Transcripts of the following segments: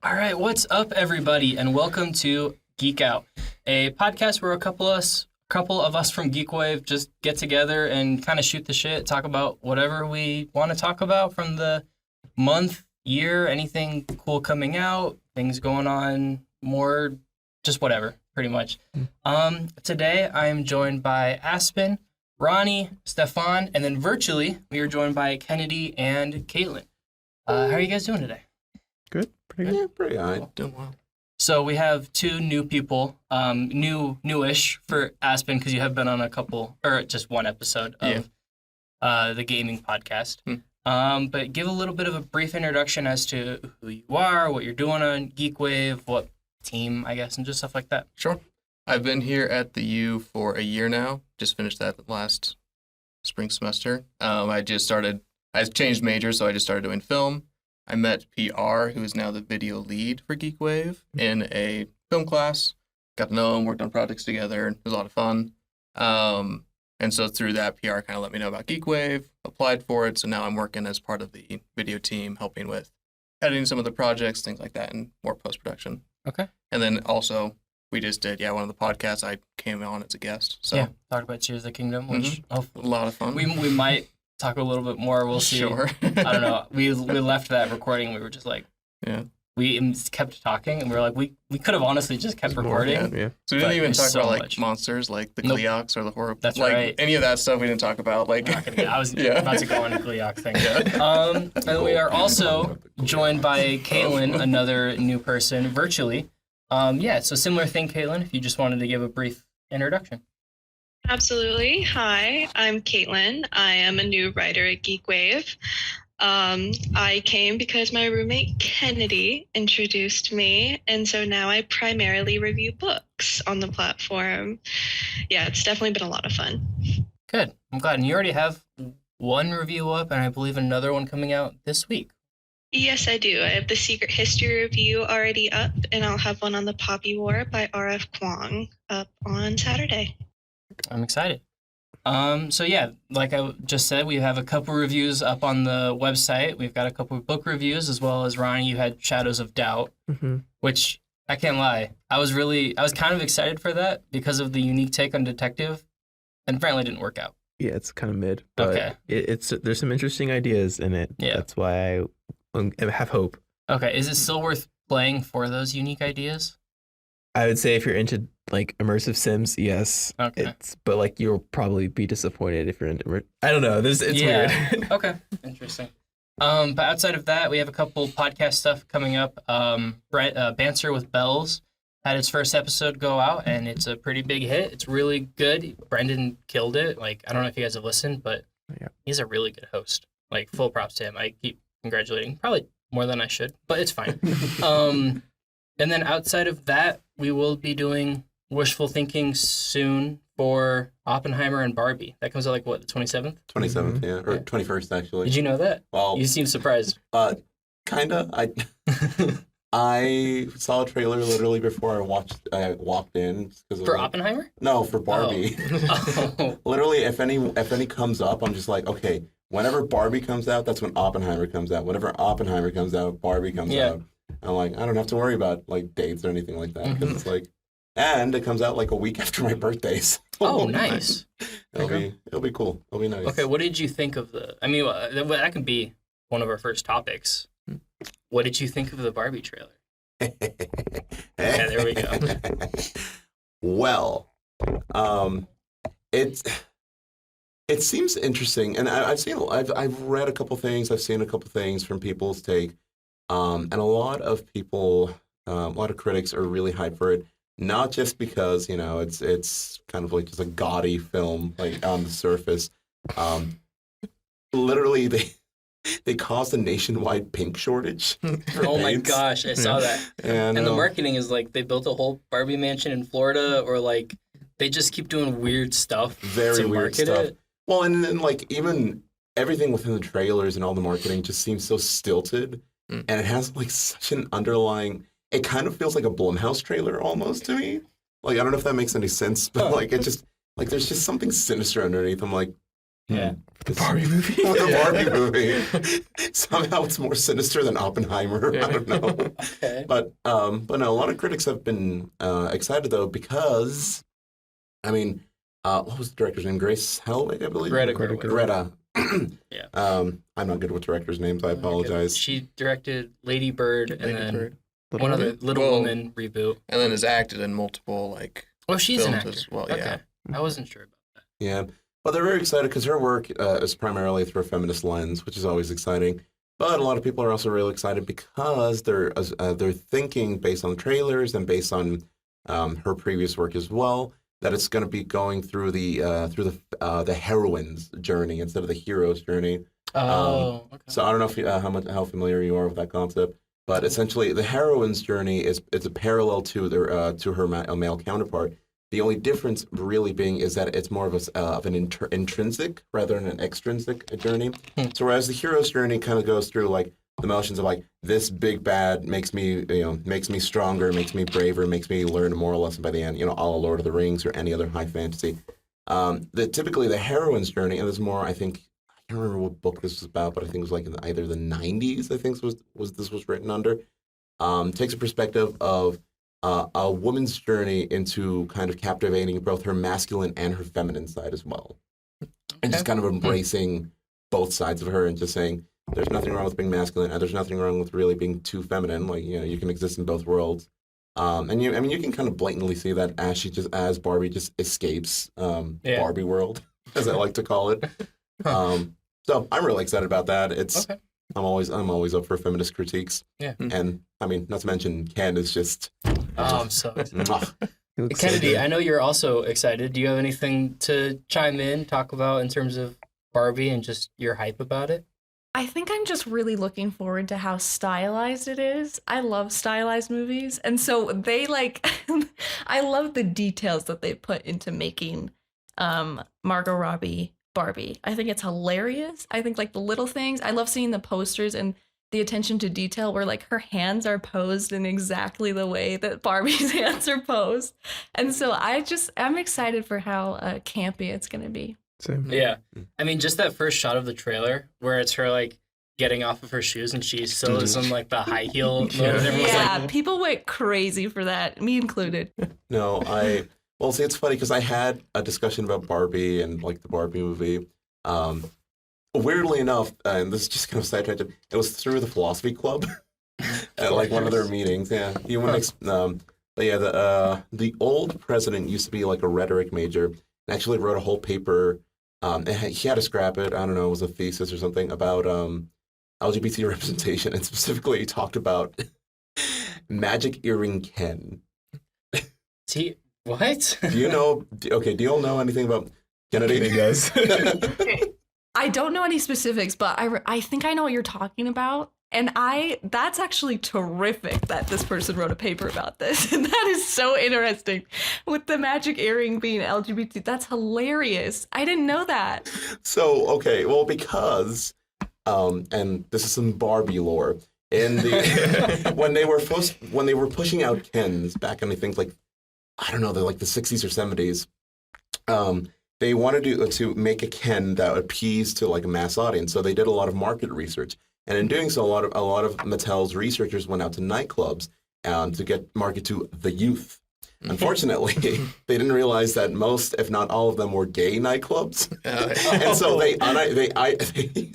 All right, what's up, everybody, and welcome to GeekOut, a podcast where a couple of us from Geekwave just get together and kind of shoot the shit, talk about whatever we want to talk about from the month, year, anything cool coming out, things going on, more, just whatever, pretty much. Today I am joined by Aspen, Ronny, Steffan, and then virtually we are joined by Kennedy and Caitlyn. How are you guys doing today? Good, pretty good. Yeah, pretty all right. Doing well. So we have two new people, newish for Aspen because you have been on a couple, or just one episode of the gaming podcast. But give a little bit of a brief introduction as to who you are, what you're doing on Geekwave, what team, I guess, and just stuff like that. Sure. I've been here at the U for a year now. Just finished that last spring semester. I changed majors, so I just started doing film. I met PR, who is now the video lead for Geekwave, in a film class. Got to know him, worked on projects together. It was a lot of fun. And so through that, PR kind of let me know about Geekwave, applied for it. So now I'm working as part of the video team, helping with editing some of the projects, things like that, and more post-production. Okay. And then also, we just did, one of the podcasts. I came on as a guest. So Yeah, talked about Tears of the Kingdom, which a lot of fun. we might talk a little bit more. We'll see. Sure. I don't know. We left that recording. We were just like, Yeah. we kept talking, and we were like, we could have honestly just kept recording. Yeah. So we But didn't even there's talk so about much. monsters, like the Nope. Gleox or the horror. That's like, right. Any of that stuff we didn't talk about. Like, I'm not gonna, I was Yeah. about to go on a Gleoc thing. And we are also joined by Caitlyn, another new person, virtually. So similar thing, Caitlyn, if you just wanted to give a brief introduction. Absolutely. Hi, I'm Caitlyn. I am a new writer at Geekwave. I came because my roommate Kennedy introduced me, and so now I primarily review books on the platform. Yeah, it's definitely been a lot of fun. Good. I'm glad. And you already have one review up, and I believe another one coming out this week. Yes, I do. I have the Secret History review already up, and I'll have one on the Poppy War by R.F. Kuang up on Saturday. I'm excited. Like I just said, we have a couple reviews up on the website. We've got a couple of book reviews, as well as Ronny, you had Shadows of Doubt, which I can't lie. I was kind of excited for that because of the unique take on detective, and apparently it didn't work out. Yeah, it's kind of mid, but Okay. there's some interesting ideas in it. Yeah. That's why I have hope. Okay, is it still worth playing for those unique ideas? I would say if you're into like immersive sims, yes. Okay. But like you'll probably be disappointed if you're into. I don't know. It's weird. Okay, interesting. But outside of that, we have a couple podcast stuff coming up. Banter with Bells had its first episode go out, and it's a pretty big hit. It's really good. Brendan killed it. Like, I don't know if you guys have listened, but Yeah. he's a really good host. Like, full props to him. I keep congratulating, probably more than I should, but it's fine. And then outside of that, we will be doing Wishful Thinking soon for Oppenheimer and Barbie. That comes out like, what, the 27th? 27th, yeah, or Yeah. 21st actually. Did you know that? Well, You seem surprised. kinda. I saw a trailer literally before I walked in For Oppenheimer? No, for Barbie. Oh. Literally, if any comes up, I'm just like, okay. Whenever Barbie comes out, that's when Oppenheimer comes out. Whenever Oppenheimer comes out, Barbie comes Yeah. out. I'm like, I don't have to worry about like dates or anything like that because it's like, and it comes out like a week after my birthday. So Oh, nice. it'll be cool. It'll be nice. Okay, what did you think of that could be one of our first topics. What did you think of the Barbie trailer? Yeah, there we go. Well, it seems interesting, and I've read a couple things. I've seen a couple things from people's take, and a lot of people, a lot of critics are really hyped for it. Not just because it's kind of like just a gaudy film, like on the surface. Literally, they caused a nationwide pink shortage. for Oh my paints. gosh, I saw that. And And the marketing is like they built a whole Barbie mansion in Florida, or like they just keep doing weird stuff very to weird market stuff. it. Well, and then like even everything within the trailers and all the marketing just seems so stilted, and it has like such an underlying. It kind of feels like a Blumhouse trailer almost to me. Like I don't know if that makes any sense, but like it just like there's just something sinister underneath. I'm like, Yeah. The Barbie movie. With the Barbie movie. Somehow it's more sinister than Oppenheimer. I don't know. Okay. But no, a lot of critics have been excited though because, I mean, what was the director's name? Grace Helwig, I believe. Greta. Yeah. I'm not good with directors' names. I apologize. She directed Lady Bird and then Bird. one other Little Well, Woman reboot. And then has acted in multiple Oh, she's an films actor. as well. Okay. Yeah. I wasn't sure about that. Yeah. But they're very excited because her work is primarily through a feminist lens, which is always exciting. But a lot of people are also really excited because they're thinking based on trailers and based on her previous work as well that it's going to be going through the heroine's journey instead of the hero's journey. Okay. So I don't know if how familiar you are with that concept, but essentially the heroine's journey is a parallel to her male counterpart. The only difference really being is that it's more of an intrinsic rather than an extrinsic journey. So whereas the hero's journey kind of goes through like the motions of like this big bad makes me stronger, makes me braver, makes me learn a moral lesson by the end, a la Lord of the Rings or any other high fantasy. Typically the heroine's journey, and there's more, I think, I can't remember what book this was about, but I think it was like in either the 90s, I think this was written under, takes a perspective of a woman's journey into kind of captivating both her masculine and her feminine side as well. And just kind of embracing both sides of her and just saying, there's nothing wrong with being masculine and there's nothing wrong with really being too feminine. Like, you can exist in both worlds. And you can kind of blatantly see that as Barbie just escapes Barbie world, as I like to call it. So I'm really excited about that. Okay. I'm always up for feminist critiques. Yeah. And I mean, not to mention Ken is just I'm so mwah. He looks so Kennedy, good. I know you're also excited. Do you have anything to chime in, talk about in terms of Barbie and just your hype about it? I think I'm just really looking forward to how stylized it is. I love stylized movies. And so they I love the details that they put into making Margot Robbie Barbie. I think it's hilarious. I think like the little things. I love seeing the posters and the attention to detail where like her hands are posed in exactly the way that Barbie's hands are posed. And so I'm excited for how campy it's going to be. Same. Yeah. I mean, just that first shot of the trailer where it's her like getting off of her shoes and she still is in like the high heel mode. And everyone's like, People went crazy for that, me included. No, well, see, it's funny because I had a discussion about Barbie and like the Barbie movie. Weirdly enough, and this is just kind of sidetracked, it was through the philosophy club at like one of their meetings. Yeah, but yeah, the old president used to be like a rhetoric major and actually wrote a whole paper. And he had to scrap it. I don't know, it was a thesis or something about LGBT representation, and specifically he talked about Magic Earring Ken. What? Do you know? Do you all know anything about Kennedy? He does. I don't know any specifics, but I think I know what you're talking about. And that's actually terrific that this person wrote a paper about this. And that is so interesting. With the magic earring being LGBT, that's hilarious. I didn't know that. So, okay, well, because, and this is some Barbie lore, in the when they were pushing out Kens back in, I think, like, I don't know, they're like the 60s or 70s, they wanted to make a Ken that appeased to like a mass audience. So they did a lot of market research. And in doing so, a lot of Mattel's researchers went out to nightclubs to get market to the youth. Unfortunately, they didn't realize that most, if not all of them, were gay nightclubs. And so they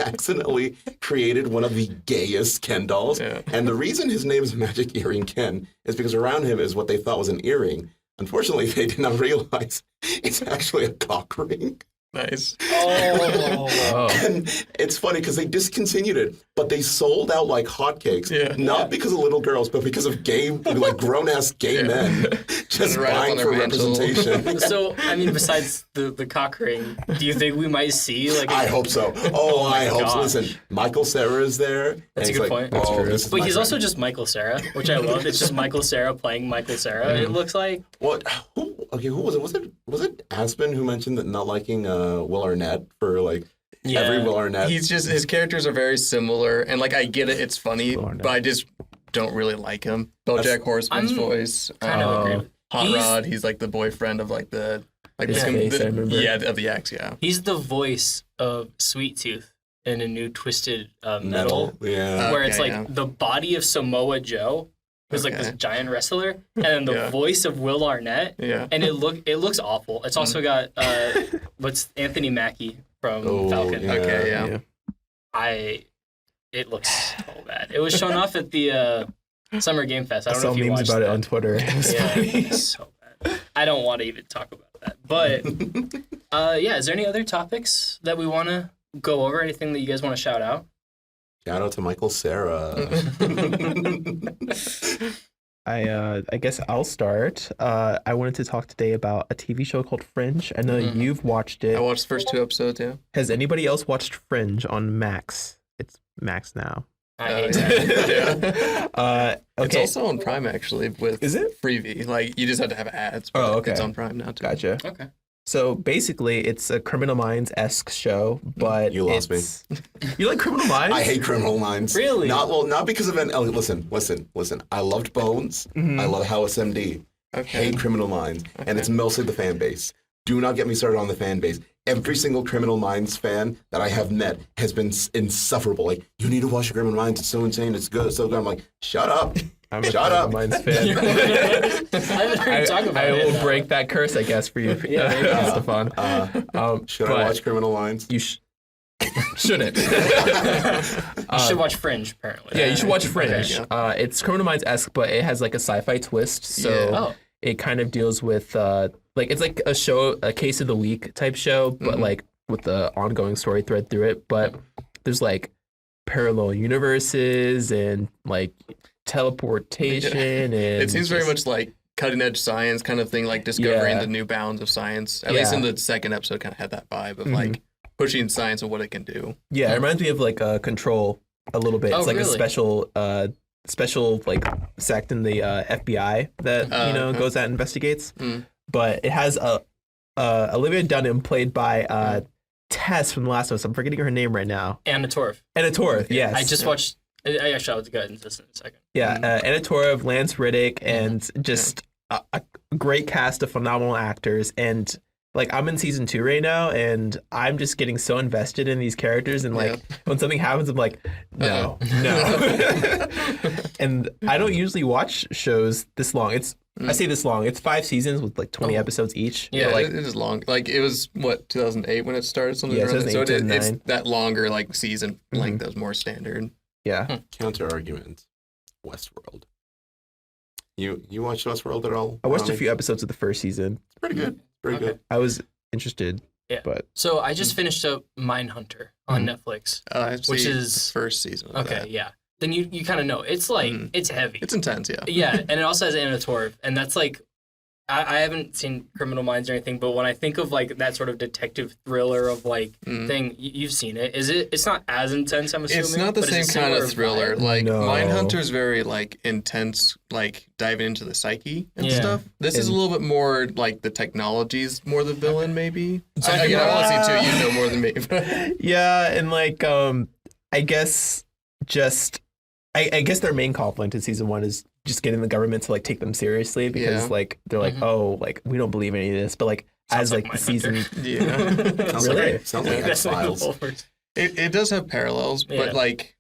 accidentally created one of the gayest Ken dolls. Yeah. And the reason his name is Magic Earring Ken is because around him is what they thought was an earring. Unfortunately, they did not realize it's actually a cock ring. Nice. Oh. And it's funny because they discontinued it, but they sold out like hotcakes. Yeah. Not because of little girls, but because of gay, like grown-ass gay men just buying for representation. So, I mean, besides the cock ring, do you think we might see like? I hope so. Oh, I hope so. Listen, Michael Cera is there. That's a good point. But he's also just Michael Cera, which I love. It's just Michael Cera playing Michael Cera. It looks like. What? Who was it? Was it Aspen who mentioned that not liking Will Arnett for like every Will Arnett? He's just, his characters are very similar, and like I get it, it's funny, but I just don't really like him. BoJack Horseman's voice. Kind of agree. Hot Rod, he's like the boyfriend of like the Like His face, I remember. Yeah, of the X, yeah. He's the voice of Sweet Tooth in a new Twisted Metal, Yeah. where it's Okay, like yeah. the body of Samoa Joe, who's like this Okay. giant wrestler, and then the Yeah. voice of Will Arnett, Yeah. and it looks awful. It's also got what's Anthony Mackie from Oh, Falcon. yeah. Okay, yeah. It looks so bad. It was shown off at the Summer Game Fest. I I don't know saw if you memes watched about it that. on Twitter. It was Yeah, funny. it's so bad. I don't want to even talk about that. But yeah, is there any other topics that we want to go over? Anything that you guys want to shout out? Shout out to Michael Cera. I guess I'll start. I wanted to talk today about a TV show called Fringe. I know Mhm. you've watched it. I watched the first 2 episodes, yeah. Has anybody else watched Fringe on Max? It's Max now. I Oh, hate yeah. that. It's Okay. also on Prime, actually, with Is it? Freebie. Like, you just have to have ads, but Oh, okay. it's on Prime now, too. Gotcha. Okay. So basically, it's a Criminal Minds-esque show, but You lost me. You like Criminal Minds? I hate Criminal Minds. Really? Not because of an. Oh, listen. I loved Bones. Mhm. I love House MD. Okay. Hate Criminal Minds, and Okay. it's mostly the fan base. Do not get me started on the fan base. Every single Criminal Minds fan that I have met has been insufferable. Like, you need to watch Criminal Minds. It's so insane. It's good. It's so good. I'm like, shut up. I'm a Shut Criminal up. Minds fan. I haven't heard you talk about I it. will break that curse, I guess, for you, Yeah, there you go. Stefan. Should but I watch Criminal Minds? You shouldn't. You should watch Fringe, apparently. Yeah, you should watch Fringe. Okay. It's Criminal Minds-esque, but it has like a sci-fi twist. So Yeah. Oh. it kind of deals with like it's like a show, a case of the week type show, but Mhm. like with the ongoing story thread through it. But there's like parallel universes and like teleportation and It seems very just- much like cutting edge science kind of thing, like discovering Yeah. the new bounds of science. At least in the second episode, kind of had that vibe of like pushing science and what it can do. Yeah, it reminds me of like Control a little bit. Oh, It's like really? a special like sect in the FBI that Okay. goes out and investigates. Mm. But it has Olivia Dunham played by Tess from The Last of Us. I'm forgetting her name right now. Anna Torv. Anna Torv, yes. I just watched. Actually, I was get into this in a second. Yeah, Anna Torv, Lance Riddick, and just a great cast of phenomenal actors. And like I'm in season 2 right now, and I'm just getting so invested in these characters. And like when something happens, I'm like, no. And I don't usually watch shows this long. I say this long. It's 5 seasons with like 20 episodes each. Yeah, But, like it is long. Like it was what 2008 when it started. Something Yeah, around that. So 2008, it's 2009. that longer like season length that was more standard. yeah. Counter argument. Westworld. You watched Westworld at all? I watched a Ronny? few episodes of the first season. It's pretty good. Pretty Okay. good. I was interested. Yeah. But So I just finished up Mindhunter on Netflix. Which is- the first season. Of Okay, that. yeah. Then you kind of know. It's like, it's heavy. It's intense, yeah. Yeah, and it also has Anna Torv, and that's like, I haven't seen Criminal Minds or anything, but when I think of like that sort of detective thriller of like thing, you've seen it. Is it? It's not as intense, I'm assuming. It's not the but same it's a kind of similar thriller. vibe? Like No. Mindhunter's very like intense, like diving into the psyche and Yeah. stuff. This is a And- little bit more like the technology's more the villain, maybe. So I you- want to see too. You know more than me. yeah, and like I guess just I guess their main conflict in season 1 is just getting the government to like take them seriously because Yeah. like they're like, oh, like we don't believe any of this. But like Sounds as like like the season Mindhunter. yeah, Sounds Really? like sounds like That's X like the Files. whole first- it does have parallels, Yeah. but like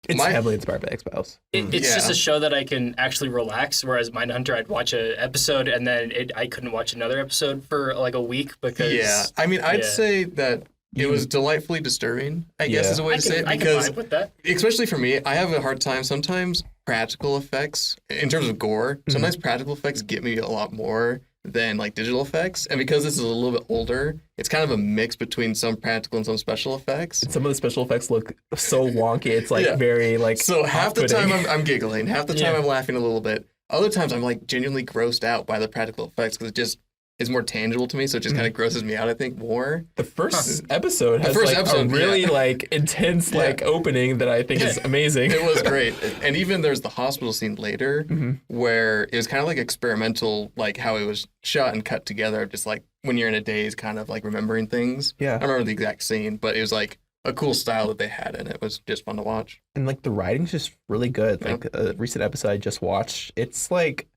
it's My- heavily inspired by X-Files. It's Yeah. just a show that I can actually relax. Whereas Mindhunter, I'd watch an episode and then I couldn't watch another episode for like a week because yeah. I mean, I'd Yeah. say that it was delightfully disturbing. I guess is a way to say it because vibe with that. especially for me, I have a hard time sometimes practical effects in terms of gore. Sometimes practical effects get me a lot more than like digital effects. And because this is a little bit older, it's kind of a mix between some practical and some special effects. Some of the special effects look so wonky. It's like Yeah. very like So half the time off-putting. I'm giggling, half the time Yeah. I'm laughing a little bit. Other times I'm like genuinely grossed out by the practical effects because it just is more tangible to me. So it just kind of grosses me out, I think, more. The first episode has first like episode, a really yeah. like intense like opening that I think is amazing. It was great. And even there's the hospital scene later Mm-hmm. where it was kind of like experimental, like how it was shot and cut together, just like when you're in a daze, kind of like remembering things. Yeah. I don't remember the exact scene, but it was like a cool style that they had and it was just fun to watch. And like the writing's just really good. Yeah. Like a recent episode I just watched, it's like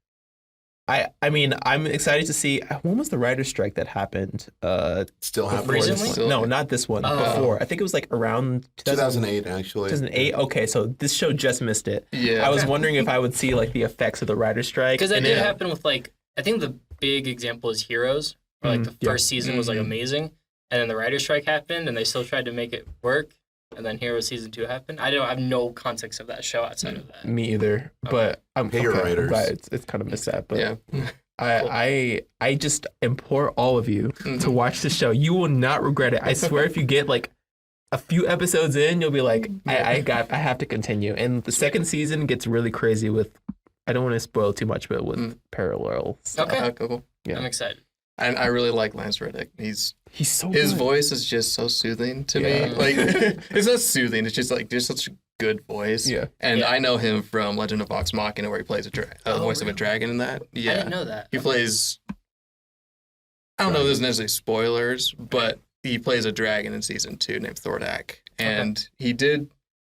I mean, I'm excited to see when was the writer's strike that happened? Still Before happening. this Recently? one? No, not this one. Before. I think it was like around 2008, actually. 2008. Okay, so this show just missed it. Yeah. I was wondering if I would see like the effects of the writer's strike. Because that and did it- happen with like I think the big example is Heroes, where like the yeah. first season was like Mhm. amazing, and then the writer's strike happened, and they still tried to make it work, and then Heroes season 2 happened. I have no context of that show outside of that. Me either, but I'm Pay your writers. glad it's kind of missed that. But Yeah. I just implore all of you to Mhm. watch the show. You will not regret it. I swear, if you get like a few episodes in, you'll be like, I have to continue. And the second season gets really crazy with. I don't want to spoil too much, but with parallel stuff. Okay. Cool. Yeah. I'm excited. And I really like Lance Reddick. He's so His good. voice is just so soothing to Yeah. me. Like it's not soothing. It's just like there's such a good voice. Yeah. And Yeah. I know him from Legend of Vox Machina, where he plays a voice of a dragon in that. Yeah. I didn't know that. He plays. I don't know if there's necessarily spoilers, but he plays a dragon in season 2 named Thordak, and he did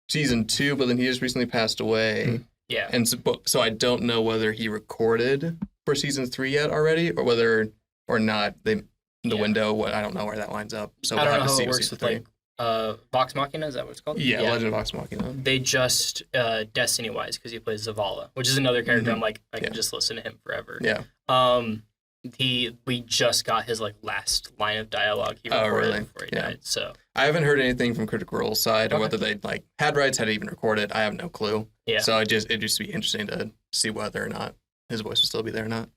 season 2, but then he just recently passed away, Yeah. and so I don't know whether he recorded for season 3 yet already, or whether or not the Yeah. window. What I don't know where that lines up. So I we'll don't know have to how see it works season with 3. like Vox Machina. Is that what it's called? Yeah, Legend of Vox Machina. They just Destiny wise because he plays Zavala, which is another character. Mhm. I'm like I can Yeah. just listen to him forever. Yeah. We just got his like last line of dialogue he Oh, recorded really? before he Yeah. died. So I haven't heard anything from Critical Role's side, or Okay. whether they like had rights, had even recorded. I have no clue. yeah. So it'd just be interesting to see whether or not his voice will still be there or not.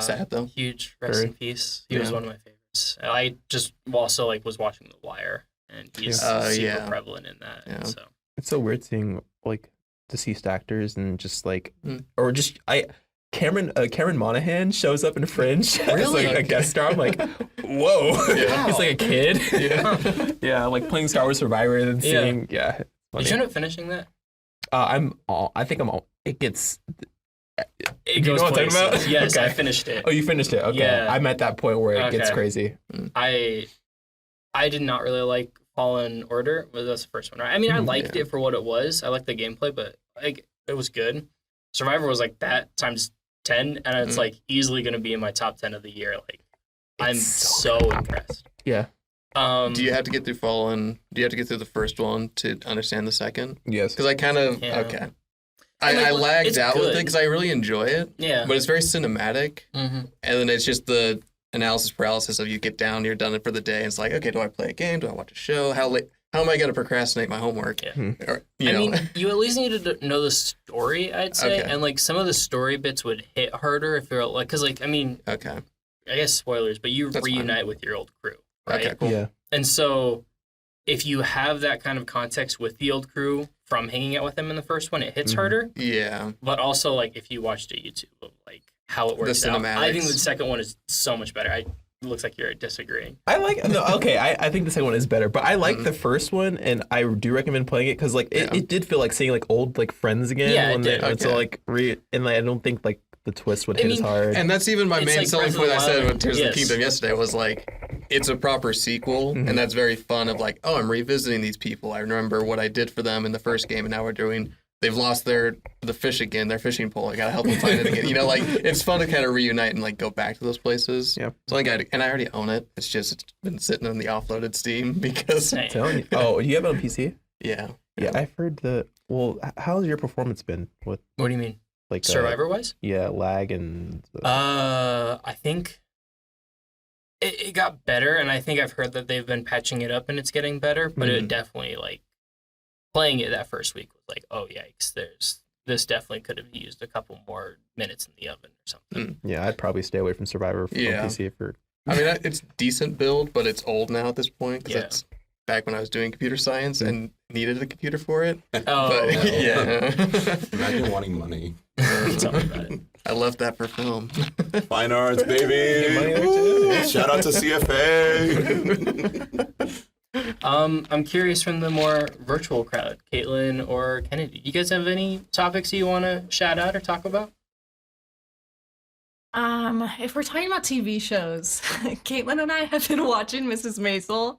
Sad though. Huge rest Very. in peace. He was Yeah. one of my favorites. I just also like was watching The Wire, and he's Yeah. super Yeah. prevalent in that. Yeah. So It's so weird seeing like deceased actors and just like Mm. or just Cameron Monaghan shows up in Fringe as Really? like a guest star. I'm like, whoa, Yeah. he's like a kid. Yeah. Yeah, like playing Star Wars Survivor and then Yeah. seeing it's funny. did you end up finishing that? I think I'm all. It gets. It You know goes what I'm talking places. about? Yes, I Okay. finished it. Oh, you finished it. Okay, Yeah. I'm at that point where it gets Okay. crazy. I did not really like Fallen Order, but that's the first one, right? I mean, I liked it for what it was. I liked the gameplay, but like it was good. Survivor was like that times 10, and it's like easily going to be in my top 10 of the year. Like I'm It's so impressed. Yeah. Do you have to get through Fallen? Do you have to get through the first one to understand the second? Yes. Because I kind of Yeah. okay. And, like, I lagged it's out with it good. because I really enjoy it, Yeah. but it's very cinematic, Mm-hmm. and then it's just the analysis paralysis of you get down, you're done it for the day. And it's like, okay, do I play a game? Do I watch a show? How am I going to procrastinate my homework? Yeah. Or, I mean, you at least need to know the story, I'd say, Okay. and like some of the story bits would hit harder if you're like, because like I mean, okay, I guess spoilers, but you That's fine. reunite with your old crew, right? okay, cool. Yeah. And so if you have that kind of context with the old crew from hanging out with them in the first one, it hits Mhm. harder. Yeah, But also, like, if you watched a YouTube of like how it works out, I think the cinematics. second one is so much better. It looks like you're disagreeing. I like no okay. I think the second one is better, but I like Mhm. the first one, and I do recommend playing it because like Yeah. it did feel like seeing like old like friends again. Yeah, it when did. they, so Okay. like and like, I don't think like the twist would I hit as mean, hard. and that's even my It's main like selling Breath of point. the I said Wild. with Tears of Yes. the Kingdom yesterday was like, it's a proper sequel, Mhm. and that's very fun. Of like, oh, I'm revisiting these people. I remember what I did for them in the first game, and now we're doing. They've lost the fish again, their fishing pole. I gotta help them find it again. You know, like it's fun to kind of reunite and like go back to those places. Yeah. So like, and I already own it. It's been sitting on the offloaded Steam because Same. Telling you. Oh, you have it on PC? yeah. Yeah, I've heard the. Well, how's your performance been with What do you mean? like Survivor wise? Yeah, lag and. I think it got better, and I think I've heard that they've been patching it up and it's getting better, but it Mhm. definitely, like, playing it that first week was like, oh, yikes, this definitely could have used a couple more minutes in the oven or something. Yeah, I'd probably stay away from Survivor from Yeah. PC for. I mean, it's decent build, but it's old now at this point because Yeah. it's back when I was doing computer science and needed a computer for it. Oh, But no. yeah. Imagine wanting money. Tell me about it. I left that for film. Fine arts, baby. money there Woo! too. Shout out to CFA. I'm curious from the more virtual crowd, Caitlyn or Kennedy. You guys have any topics you want to shout out or talk about? If we're talking about TV shows, Caitlin and I have been watching Mrs. Maisel,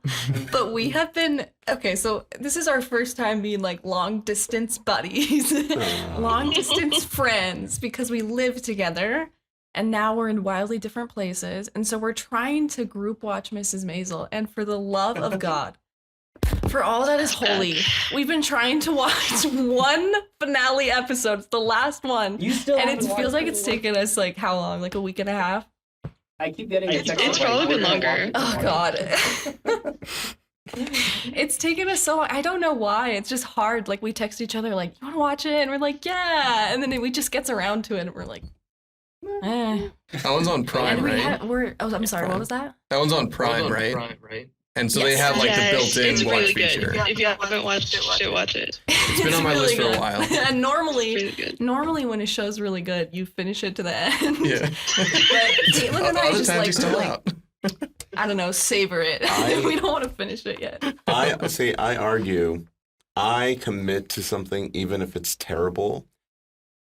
but we have been okay. So this is our first time being like long distance buddies, long distance friends because we live together, and now we're in wildly different places, and so we're trying to group watch Mrs. Maisel. And for the love of God, for all that is holy, we've been trying to watch one finale episode. It's the last one. You still And haven't it feels watched like it's taken us like how long? Like a week and a half? I keep getting a text. It's probably been longer. Oh God. It's taken us so long. I don't know why. It's just hard. Like we text each other like, you wanna watch it? And we're like, yeah. And then we just gets around to it and we're like, eh. That one's on Prime, And right? I'm sorry, what was that? That one's on Prime, right? And so they Yes. have like Yes, the it's built-in watch really feature. good. If you haven't watched it, watch it. It's been on my list for a while. And It's normally really good. when a show's really good, you finish it to the end. Yeah. But Caitlin and I Other just times like you to still like, out. I don't know, savor it. We don't want to finish it yet. I argue, I commit to something even if it's terrible.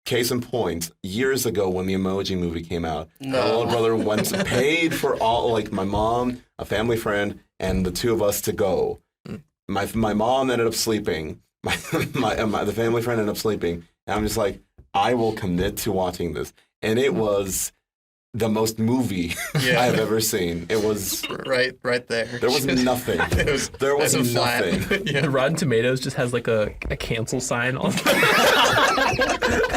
Case in point, years ago when the Emoji Movie came out, my little brother went paid for all, like my mom, a family friend, and the two of us to go. My mom ended up sleeping. The family friend ended up sleeping, and I'm just like, I will commit to watching this, and it was the most movie Yeah. I've ever seen. It was right there. there was nothing. There was Nice and nothing. flat. The Yeah. Rotten Tomatoes just has like a cancel sign on.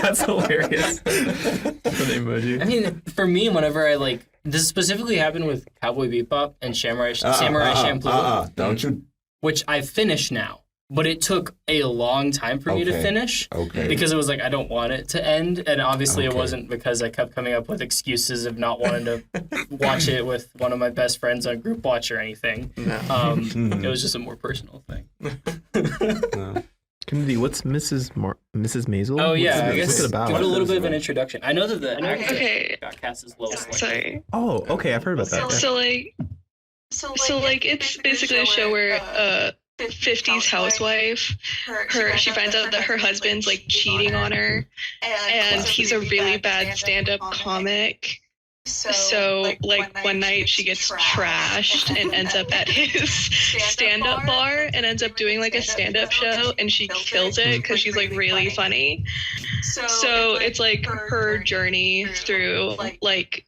That's hilarious. For the emoji. I mean, for me, whenever I like, this specifically happened with Cowboy Bebop and Samurai Champloo, Don't you? which I finished now. But it took a long time for me to Okay. finish Okay. because it was like, I don't want it to end. And obviously it Okay. wasn't because I kept coming up with excuses of not wanting to watch it with one of my best friends on group watch or anything. It was just a more personal thing. Kennedy, what's Mrs. Maisel? Oh yeah, I what's guess it about? give it a little bit of an introduction. I know that the actor Okay. got cast as Lois Lane. Sorry. Oh, okay, I've heard about that. So like it's basically a show where 50s housewife, she finds out that her husband's like cheating on her, and he's a really bad stand-up comic. So like one night she gets trashed and ends up at his stand-up bar and ends up doing like a stand-up show, and she kills it because she's like really funny. So it's like her journey through like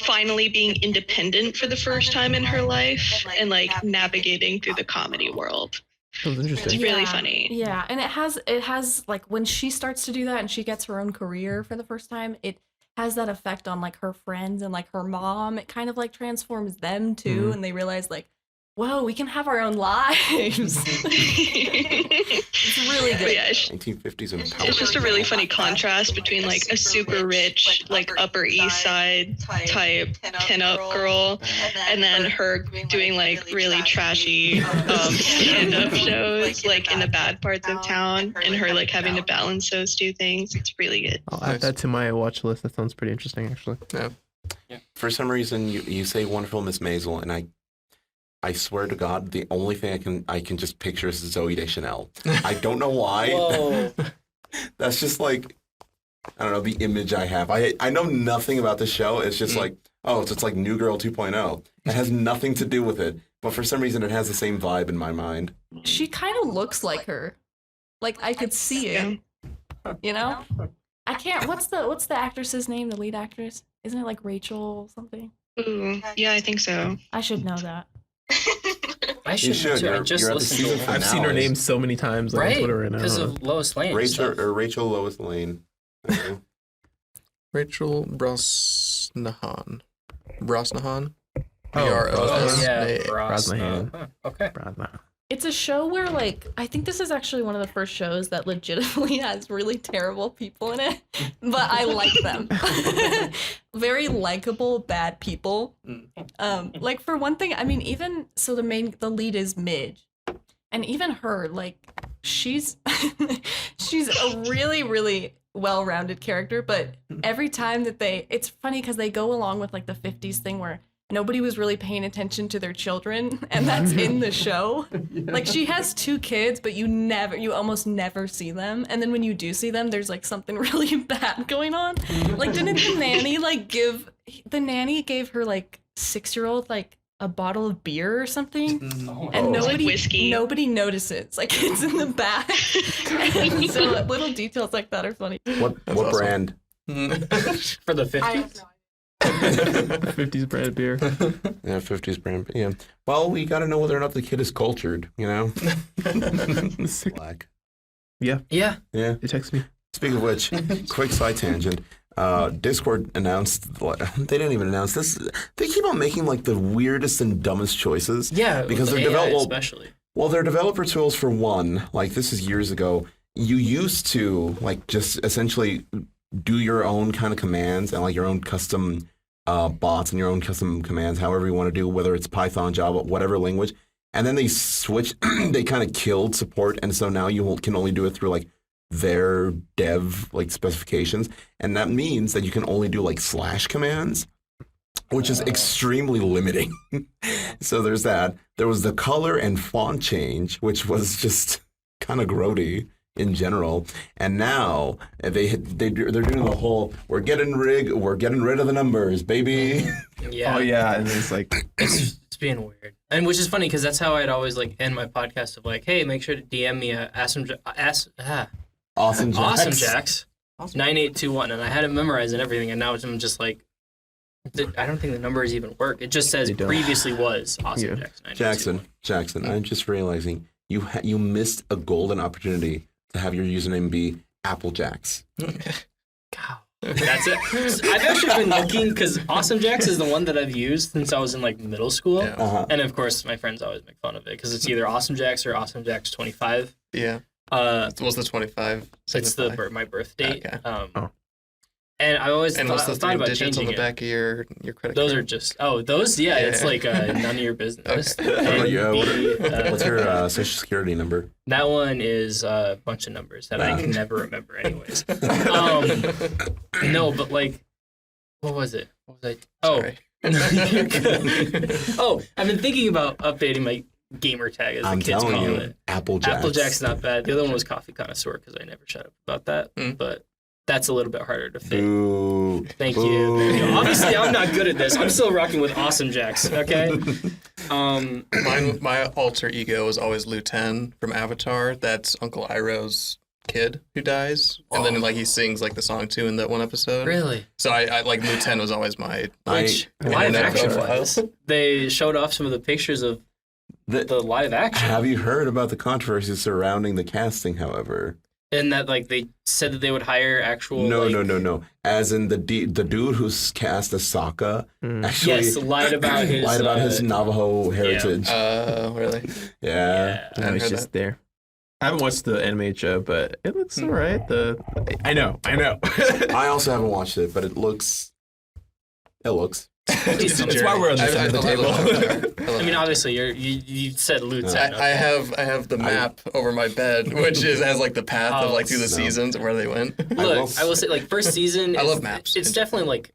finally being independent for the first time in her life and like navigating through the comedy world. Sounds interesting. It's really funny. Yeah, and it has like when she starts to do that and she gets her own career for the first time, it has that effect on like her friends and like her mom. It kind of like transforms them too, and they realize like, whoa, we can have our own lives. It's really But good. yeah, 1950s and it's just a really funny contrast between like a super rich, like Upper East Side type pinup girl, and then her doing like really trashy stand-up shows like in the bad parts of town, and her like having to balance those two things. It's really good. I'll add that to my watch list. That sounds pretty interesting, actually. For some reason, you say Wonderful Miss Maisel, and I swear to God, the only thing I can just picture is Zooey Deschanel. I don't know why. Whoa. That's just like, I don't know, the image I have. I know nothing about the show. It's just like, oh, it's like New Girl 2.0. It has nothing to do with it, but for some reason, it has the same vibe in my mind. She kind of looks like her. Like I could see it. You know? I can't. What's the actress's name? The lead actress? Isn't it like Rachel something? Ooh, yeah, I think so. I should know that. I You should. should. Too. I You're just at the listened season to finale. I've seen her name so many times like, on right Twitter and I because don't know. of Lois Lane. Rachel Lois Lane. Rachel Brosnahan. Brosnahan? Brosnahan. Yeah, Brosnahan. Huh, okay. It's a show where, like, I think this is actually one of the first shows that legitimately has really terrible people in it, but I like them. Very likable, bad people. Like, for one thing, I mean, even, so the lead is Midge, and even her, like, she's a really, really well-rounded character, but every time that it's funny because they go along with, like, the 50s thing where nobody was really paying attention to their children, and that's in the show. Like, she has 2 kids, but you almost never see them. And then when you do see them, there's like something really bad going on. Like, didn't the nanny gave her like 6-year-old like a bottle of beer or something, and nobody notices. Like, it's in the back. And so little details like that are funny. What awesome. brand? For the 50s? 50s brand beer. Yeah, 50s brand. Yeah. Well, we got to know whether or not the kid is cultured, you know? Black. Yeah. Yeah. Yeah. They text me. Speaking of which, quick side tangent. Discord announced, they didn't even announce this. They keep on making like the weirdest and dumbest choices. Yeah, because they're especially. Well, their developer tools for one, like this is years ago, you used to like just essentially do your own kind of commands and like your own custom bots and your own custom commands, however you want to do, whether it's Python, Java, whatever language. And then they switched, they kind of killed support. And so now you can only do it through like their dev like specifications. And that means that you can only do like / commands, which is extremely limiting. So there's that. There was the color and font change, which was just kind of grody in general. And now they're doing the whole we're getting rid of the numbers, baby. Yeah. Oh yeah, and it's like it's being weird, and which is funny because that's how I'd always like end my podcast of like, hey, make sure to DM me Awesome Jax 9821, and I had it memorized and everything, and now I'm just like, I don't think the numbers even work. It just says previously was Awesome Jax. Jaxson, I'm just realizing you missed a golden opportunity to have your username be Applejax. God, that's it. I've actually been looking because Awesome Jax is the one that I've used since I was in like middle school, and of course my friends always make fun of it because it's either Awesome Jax or Awesome Jax 25. Yeah. What's the 25? It's my birth date. Okay. And I always what's the thought about digits changing on the back of your credit Those card? are just those. Yeah, it's like none of your business. Okay. What's your social security number? That one is a bunch of numbers that I can never remember. Anyways, no, but like, what was it? Sorry. You're good. I've been thinking about updating my gamer tag as the kids call it. Applejax. Applejack's not bad. The other one was Coffee Connoisseur because I never shut up about that. But that's a little bit harder to fit. Boo. Thank you. Obviously, I'm not good at this. I'm still rocking with Awesome Jax. Okay. My alter ego is always Luten from Avatar. That's Uncle Iroh's kid who dies, and then like he sings like the song too in that one episode. Really? So I like Luten was always my live action was. They showed off some of the pictures of the live action. Have you heard about the controversy surrounding the casting, however? And that like they said that they would hire actual No. As in the dude who's cast as Sokka actually lied about his Navajo heritage. Really? Yeah. No, he's just there. I haven't watched the animated show, but it looks alright. I know. I also haven't watched it, but it looks. That's why we're on this side of the table. I mean, obviously, you said Lieutenant. I have the map over my bed, which has like the path of like through the seasons of where they went. Look, I will say, like first season. I love maps. It's definitely like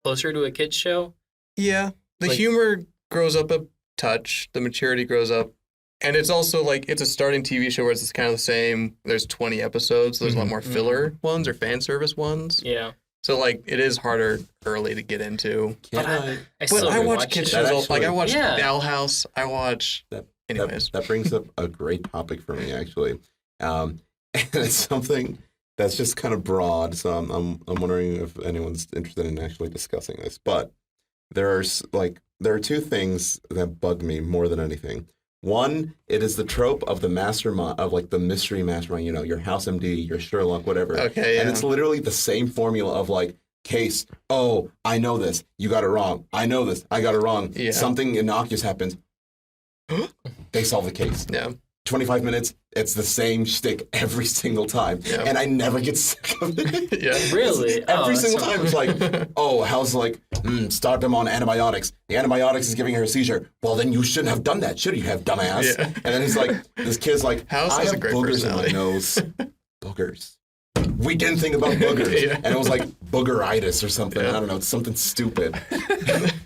closer to a kids show. Yeah, the humor grows up a touch, the maturity grows up, and it's also like it's a starting TV show where it's kind of the same. There's 20 episodes. So there's a lot more filler ones or fan service ones. Yeah. So like it is harder early to get into. But I watch kids shows. Like I watch Owl House. I watch. Anyways, that brings up a great topic for me actually, and it's something that's just kind of broad. So I'm wondering if anyone's interested in actually discussing this. But there are two things that bug me more than anything. One, it is the trope of the mastermind, of like the mystery mastermind, you know, your House MD, your Sherlock, whatever. Okay, yeah. And it's literally the same formula of like, case, oh, I know this, you got it wrong. I know this, I got it wrong. Yeah. Something innocuous happens. They solve the case. Yeah. 25 minutes, it's the same shtick every single time. Yeah. And I never get sick of it. Yeah. Really? Every single time it's like, oh, how's like, start them on antibiotics. The antibiotics is giving her a seizure. Well, then you shouldn't have done that, should you have, dumbass? Yeah. And then he's like, this kid's like, House I has have a great boogers in my personality. nose. Boogers. we didn't think about boogers. Yeah. And it was like boogeritis or something. Yeah. I don't know. It's something stupid.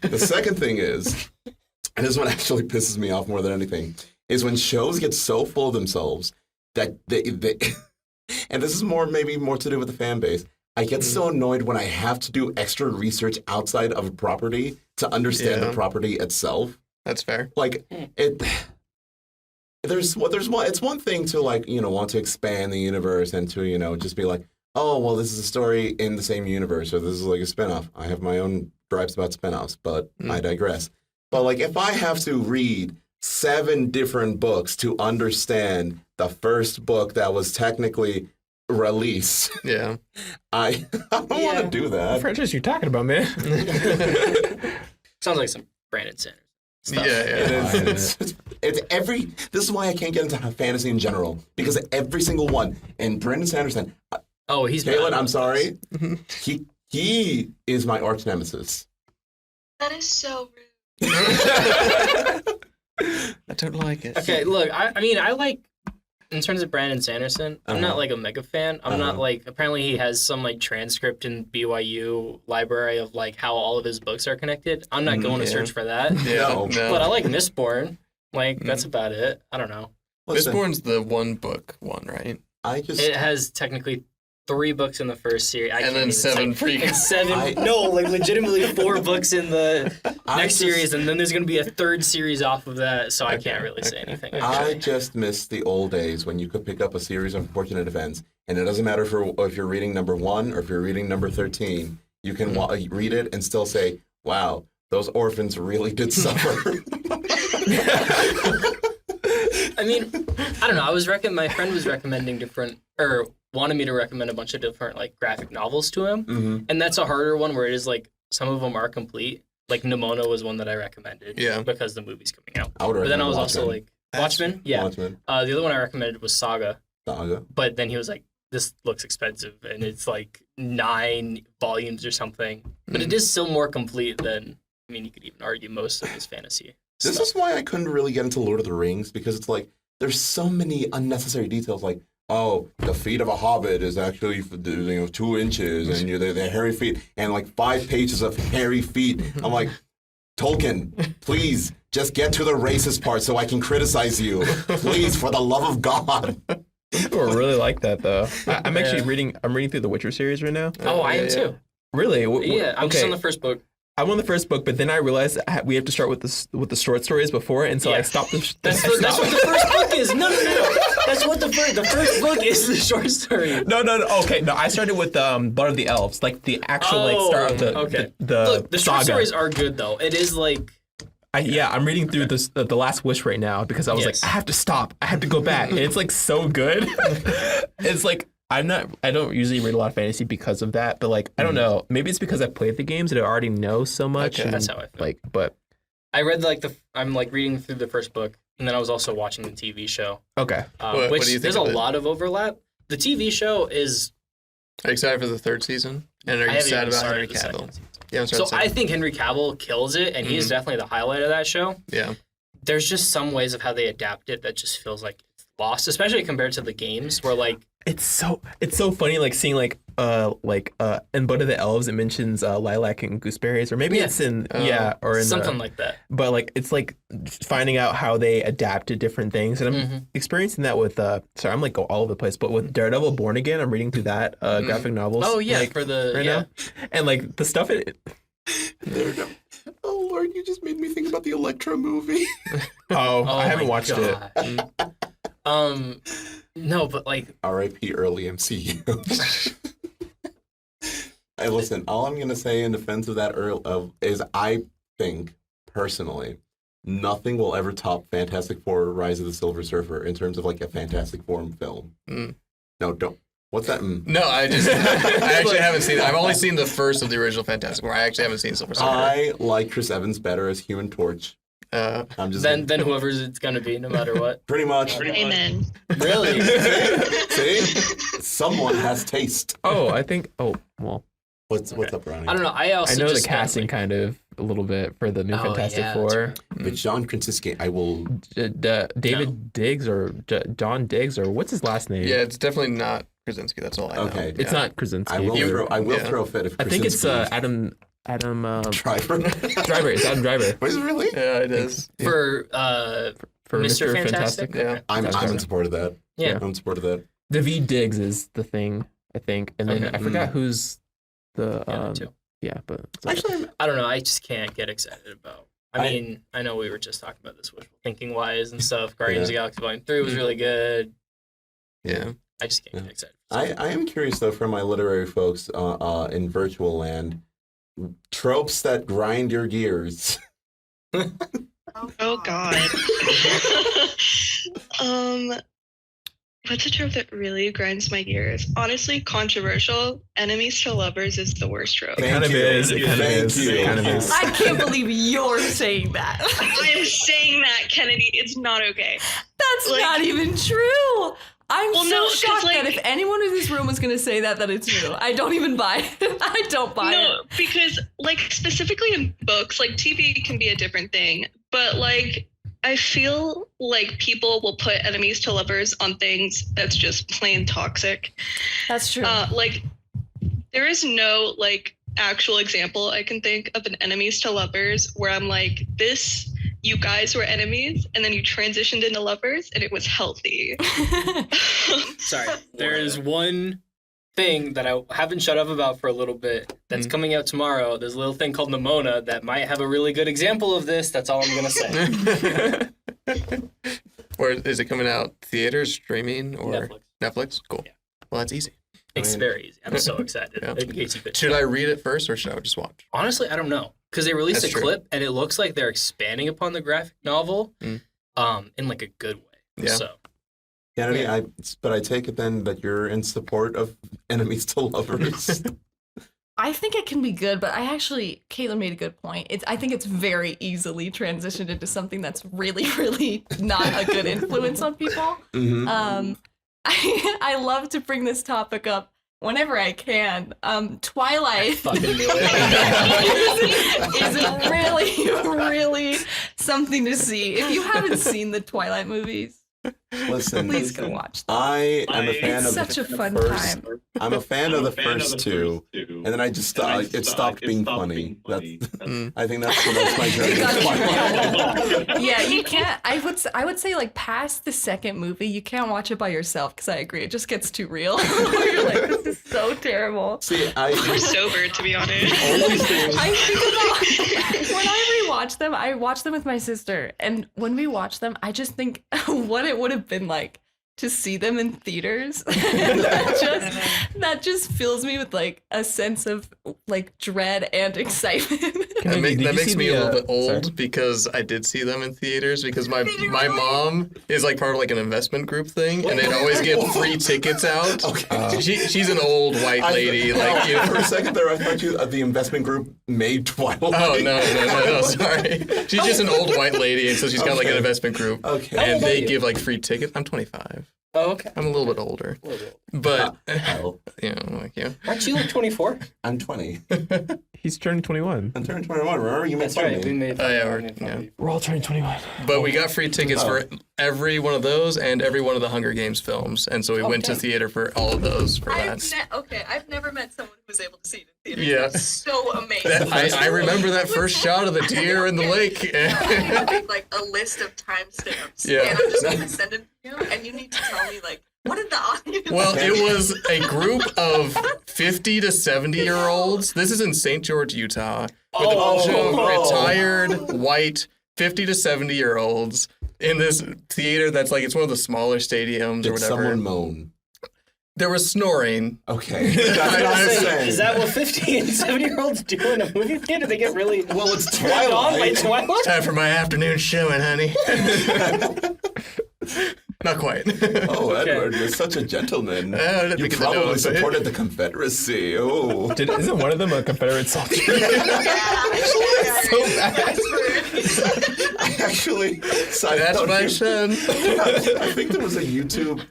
The second thing is, and this one actually pisses me off more than anything, is when shows get so full of themselves that they and this is maybe more to do with the fan base. I get so annoyed when I have to do extra research outside of a property to understand the property itself. That's fair. Like it's one thing to like, want to expand the universe and to, just be like, oh, well, this is a story in the same universe, or this is like a spinoff. I have my own gripes about spinoffs, but I digress. But like, if I have to read 7 different books to understand the first book that was technically released, Yeah. I don't want to do What that. franchise you talking about, man? Sounds like some Brandon Sanders stuff. Yeah. This is why I can't get into fantasy in general, because every single one, and Brandon Sanderson, Oh, he's Caitlyn, bad. I'm sorry, he is my arch nemesis. That is so rude. I don't like it. Okay, look, I mean, I like, in terms of Brandon Sanderson, I'm not like a mega fan. I'm not like, apparently he has some like transcript in BYU library of like how all of his books are connected. I'm not going to search for that. Yeah. No. But I like Mistborn. Like, that's about it. I don't know. Listen, Mistborn's the one book one, right? It has technically 3 books in the first series. And then 7 freaking prequels. 7. No, like legitimately 4 books in the next series, and then there's going to be a 3rd series off of that, so I can't really say anything. I just miss the old days when you could pick up a series of unfortunate events, and it doesn't matter if you're reading number 1 or if you're reading number 13. You can read it and still say, "Wow, those orphans really did suffer." I mean, I don't know. My friend was recommending wanted me to recommend a bunch of different like graphic novels to him, and that's a harder one where it is like some of them are complete. Like Nimona was one that I recommended, because the movie's coming out. But then I was also like Watchmen, Watchmen. The other one I recommended was Saga, but then he was like, "This looks expensive, and it's like 9 volumes or something." But it is still more complete than, I mean, you could even argue most of his fantasy. This is why I couldn't really get into Lord of the Rings, because it's like there's so many unnecessary details. Like, oh, the feet of a hobbit is actually 2 inches, and they're hairy feet, and like 5 pages of hairy feet. I'm like, Tolkien, please just get to the racist part so I can criticize you, please, for the love of God. People are really like that, though. I'm actually reading. I'm reading through the Witcher series right now. Oh, I am too. Really? I'm just on the first book. I'm on the first book, but then I realized we have to start with the short stories before, and so I stopped. That's what the first book is. No. That's what the first book is. The short story. No. Okay, no. I started with Blood of the Elves, like the actual start of the Look, the short saga. stories are good though. It is like. I'm reading through the Last Wish right now because I was like, I have to stop. I have to go back. And it's like so good. It's like I don't usually read a lot of fantasy because of that, but like I don't know. Maybe it's because I played the games and I already know so much. Okay, that's how I feel. Like, but I read I'm like reading through the first book, and then I was also watching the TV show. Okay. What which do you think there's of a it? lot of overlap. The TV show is. Are you excited for the 3rd season? And are I you haven't sad even about started Henry the Cavill? second season. Yeah, I'm So I think Henry Cavill kills it, and he's definitely the highlight of that show. Yeah. There's just some ways of how they adapt it that just feels like it's lost, especially compared to the games where like it's so funny like seeing in Blood of the Elves it mentions lilac and gooseberries, or maybe it's in or in something like that. But like it's like finding out how they adapted different things, and I'm experiencing that with sorry, I'm like all over the place, but with Daredevil Born Again, I'm reading through that graphic novels. Oh yeah, like, for the right now, and like the stuff Oh Lord, you just made me think about the Electro movie. I haven't watched it. No, but like R.I.P. early MCU. Hey, listen, all I'm gonna say in defense of that is I think personally nothing will ever top Fantastic Four: Rise of the Silver Surfer in terms of like a Fantastic Four film. No, don't. What's that? No, I actually haven't seen it. I've only seen the first of the original Fantastic Four. I actually haven't seen Silver Surfer. I like Chris Evans better as Human Torch. I'm just then whoever's it's gonna be, no matter what. Pretty much. Amen. Really? See? Someone has taste. I think. Oh well. What's up, Ronny? I don't know. I know the casting kind of a little bit for the new Fantastic Four. But John Krasinski, I will. David Diggs or John Diggs or what's his last name? Yeah, it's definitely not Krasinski. That's all I know. Okay. It's not Krasinski. I will throw a fit if I think it's Krasinski- Adam Driver. Driver. It's Adam Driver. Was it really? Yeah, it is. For For Mr. Fantastic? Yeah. I'm That's in support of that. Yeah. I'm in support of that. Daveed Diggs is the thing, I think, and then Okay. I forgot who's the Yeah, too. but it's Actually, I don't know. I just can't get excited about. I mean, I know we were just talking about this wishful thinking wise and stuff. Guardians of the Galaxy Volume 3 was really good. Yeah. I just can't get excited. I am curious though for my literary folks in virtual land, tropes that grind your gears. Oh God. What's a trope that really grinds my gears? Honestly, controversial. Enemies to lovers is the worst trope. It kind of is. It kind of Thank is. you. It kind of is. I can't believe you're saying that. I am saying that, Kennedy. It's not okay. That's Like- not even true. I'm Well, so no, 'cause, shocked like- that if anyone in this room was going to say that it's true. I don't even buy it. I don't buy No, it. because like specifically in books, like TV can be a different thing, but like I feel like people will put enemies to lovers on things that's just plain toxic. That's true. Like there is no like actual example I can think of an enemies to lovers where I'm like, this, you guys were enemies and then you transitioned into lovers and it was healthy. Sorry. There is one thing that I haven't shut up about for a little bit that's coming out tomorrow. There's a little thing called Nimona that might have a really good example of this. That's all I'm going to say. Or is it coming out theaters, streaming, or Netflix. Netflix? Cool. Yeah. Well, that's easy. It's very easy. I'm so excited. Yeah. In case you could. Should I read it first or should I just watch? Honestly, I don't know. Because they released That's a true. clip and it looks like they're expanding upon the graphic novel in like a good way. Yeah. So Kennedy, but I take it then that you're in support of enemies to lovers. I think it can be good, but Caitlyn made a good point. I think it's very easily transitioned into something that's really, really not a good influence on people. Mhm. I love to bring this topic up whenever I can. Twilight fucking knew it. is really, really something to see. If you haven't seen the Twilight movies, Listen, please go watch them. I am a fan It's of such a the fun first. time. I'm a fan of the first two, and then I just it stopped being funny. That's I think that's my journey with Twilight. Yeah, you can't. I would say like past the second movie, you can't watch it by yourself because I agree, it just gets too real. You're like, this is so terrible. See, We're sober, to be honest. I think about when I rewatch them. I watch them with my sister, and when we watch them, I just think what it would have been like to see them in theaters. that just fills me with like a sense of like dread and excitement. That Did you makes see me the, a little bit old sorry. because I did see them in theaters because my mom is like part of like an investment group thing and they'd always give free tickets out. Okay. She's an old white lady. Like, you know. For a second there, I thought the investment group made Twilight. Oh, no, sorry. She's just an old white lady and so she's got like an investment group. Okay. And they give like free tickets. I'm 25. Oh, okay. I'm a little bit older. A little bit. But, Oh, you know, like, yeah. Aren't you like 24? I'm 20. He's turning 21. I'm turning 21. Remember, you made That's fun right. of We me. made Oh, yeah, fun of yeah. you. We're all turning 21. But we got free tickets for every one of those and every one of the Hunger Games films. And so we went to Okay. theater for all of those for that. I've never met someone who was able to see it in theater. Yeah. So amazing. I remember that first shot of the deer in the lake. Like a list of timestamps. Yeah. And I'm just going to send it to you, and you need to tell me, like, what did the audience Well, it was a group of 50 to 70-year-olds. This is in St. George, Utah, with a bunch of retired white 50 to 70-year-olds in this theater that's like, it's one of the smaller stadiums or Did whatever. someone moan? There was snoring. Okay. That's what I'm saying. Is that what 50 and 70-year-olds do in a movie theater? They get really Well, it's turned on by Twilight. Twilight? Time for my afternoon showing, honey. Not quite. Oh, Okay. Edward, you're such a gentleman. I didn't You think of the probably nose, but- supported the Confederacy. Oh. Isn't one of them a Confederate soldier? So bad. I actually. That's what I said. I think there was a YouTube.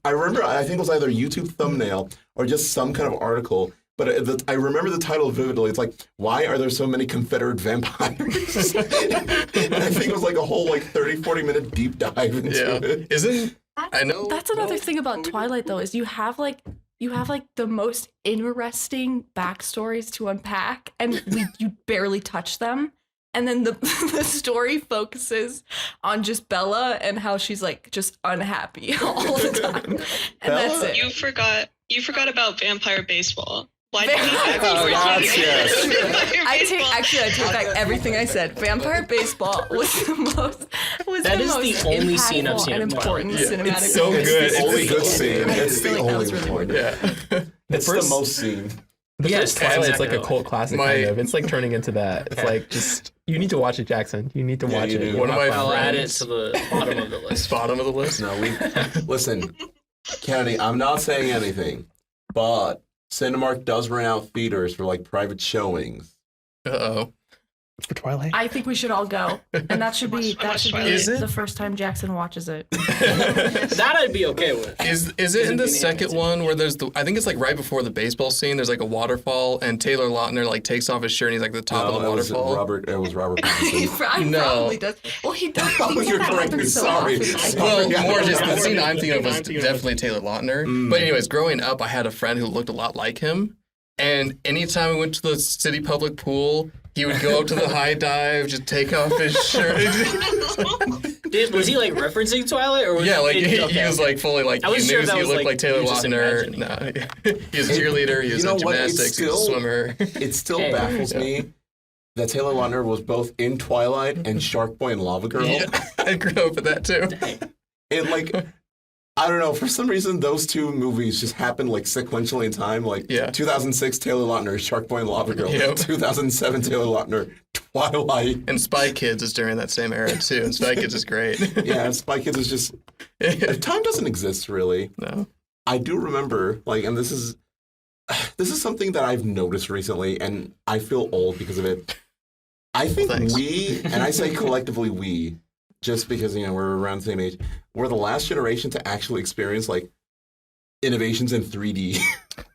I remember. I think it was either a YouTube thumbnail or just some kind of article. But I remember the title vividly. It's like, why are there so many Confederate vampires? And I think it was like a whole 30, 40-minute deep dive into Yeah. it. Isn't I know. That's another thing about Twilight, though, is you have like the most interesting backstories to unpack, and you barely touch them. And then the story focuses on just Bella and how she's like just unhappy all the time, and that's it. You forgot about vampire baseball. Why did he I take back everything I said. Vampire baseball was the most That is the only scene I've seen and of important Twilight. cinematic. It's so moment. good. It's the only good scene. I It's feel the like that only was really one. Yeah. It's the most scene. The Yes, first Twilight's like a exactly. cult classic, kind of. It's like turning into that. It's like just you need to watch it, Jaxson. You need to watch you it. do. One of my I'll add it friends. to the bottom of the list. Bottom of the list. No, listen, Kennedy, I'm not saying anything, but Cinemark does rent out theaters for like private showings. Uh-oh. For Twilight. I think we should all go, and that should be Is it? the first time Jaxson watches it. That I'd be okay with. Is it in Doesn't the mean second anything. one where there's I think it's like right before the baseball scene, there's like a waterfall and Taylor Lautner like takes off his shirt and he's like at the top of the it was waterfall? It was Robert He Pattinson. probably does. Well, he does. Oh, He you're that correct. happens so Sorry. often. Well, Yeah. more just the scene I'm thinking of was definitely Taylor Lautner. But anyways, growing up, I had a friend who looked a lot like him. And anytime we went to the city public pool, he would go up to the high dive, just take off his shirt. Was he like referencing Twilight, or was Yeah, like he okay, was okay. like fully like I he was knew sure he that was, looked like, like Taylor you just Lautner. imagining No, he was a cheerleader. He was You know in what? It's gymnastics. He was a still- swimmer. It still Hey. baffles me that Taylor Lautner was both in Twilight and Shark Boy and Lava Girl. Yeah, I grew up with that too. And like, I don't know, for some reason those two movies just happened like sequentially in time. Like Yeah. 2006 Taylor Lautner, Shark Boy and Lava Girl. Yep. 2007 Taylor Lautner, Twilight. And Spy Kids is during that same era too. And Spy Kids is great. Yeah, Spy Kids is just time doesn't exist really. No. I do remember, like, and this is something that I've noticed recently, and I feel old because of it. I think Thanks. we, and I say collectively we, just because, you know, we're around the same age, we're the last generation to actually experience, like, innovations in 3D.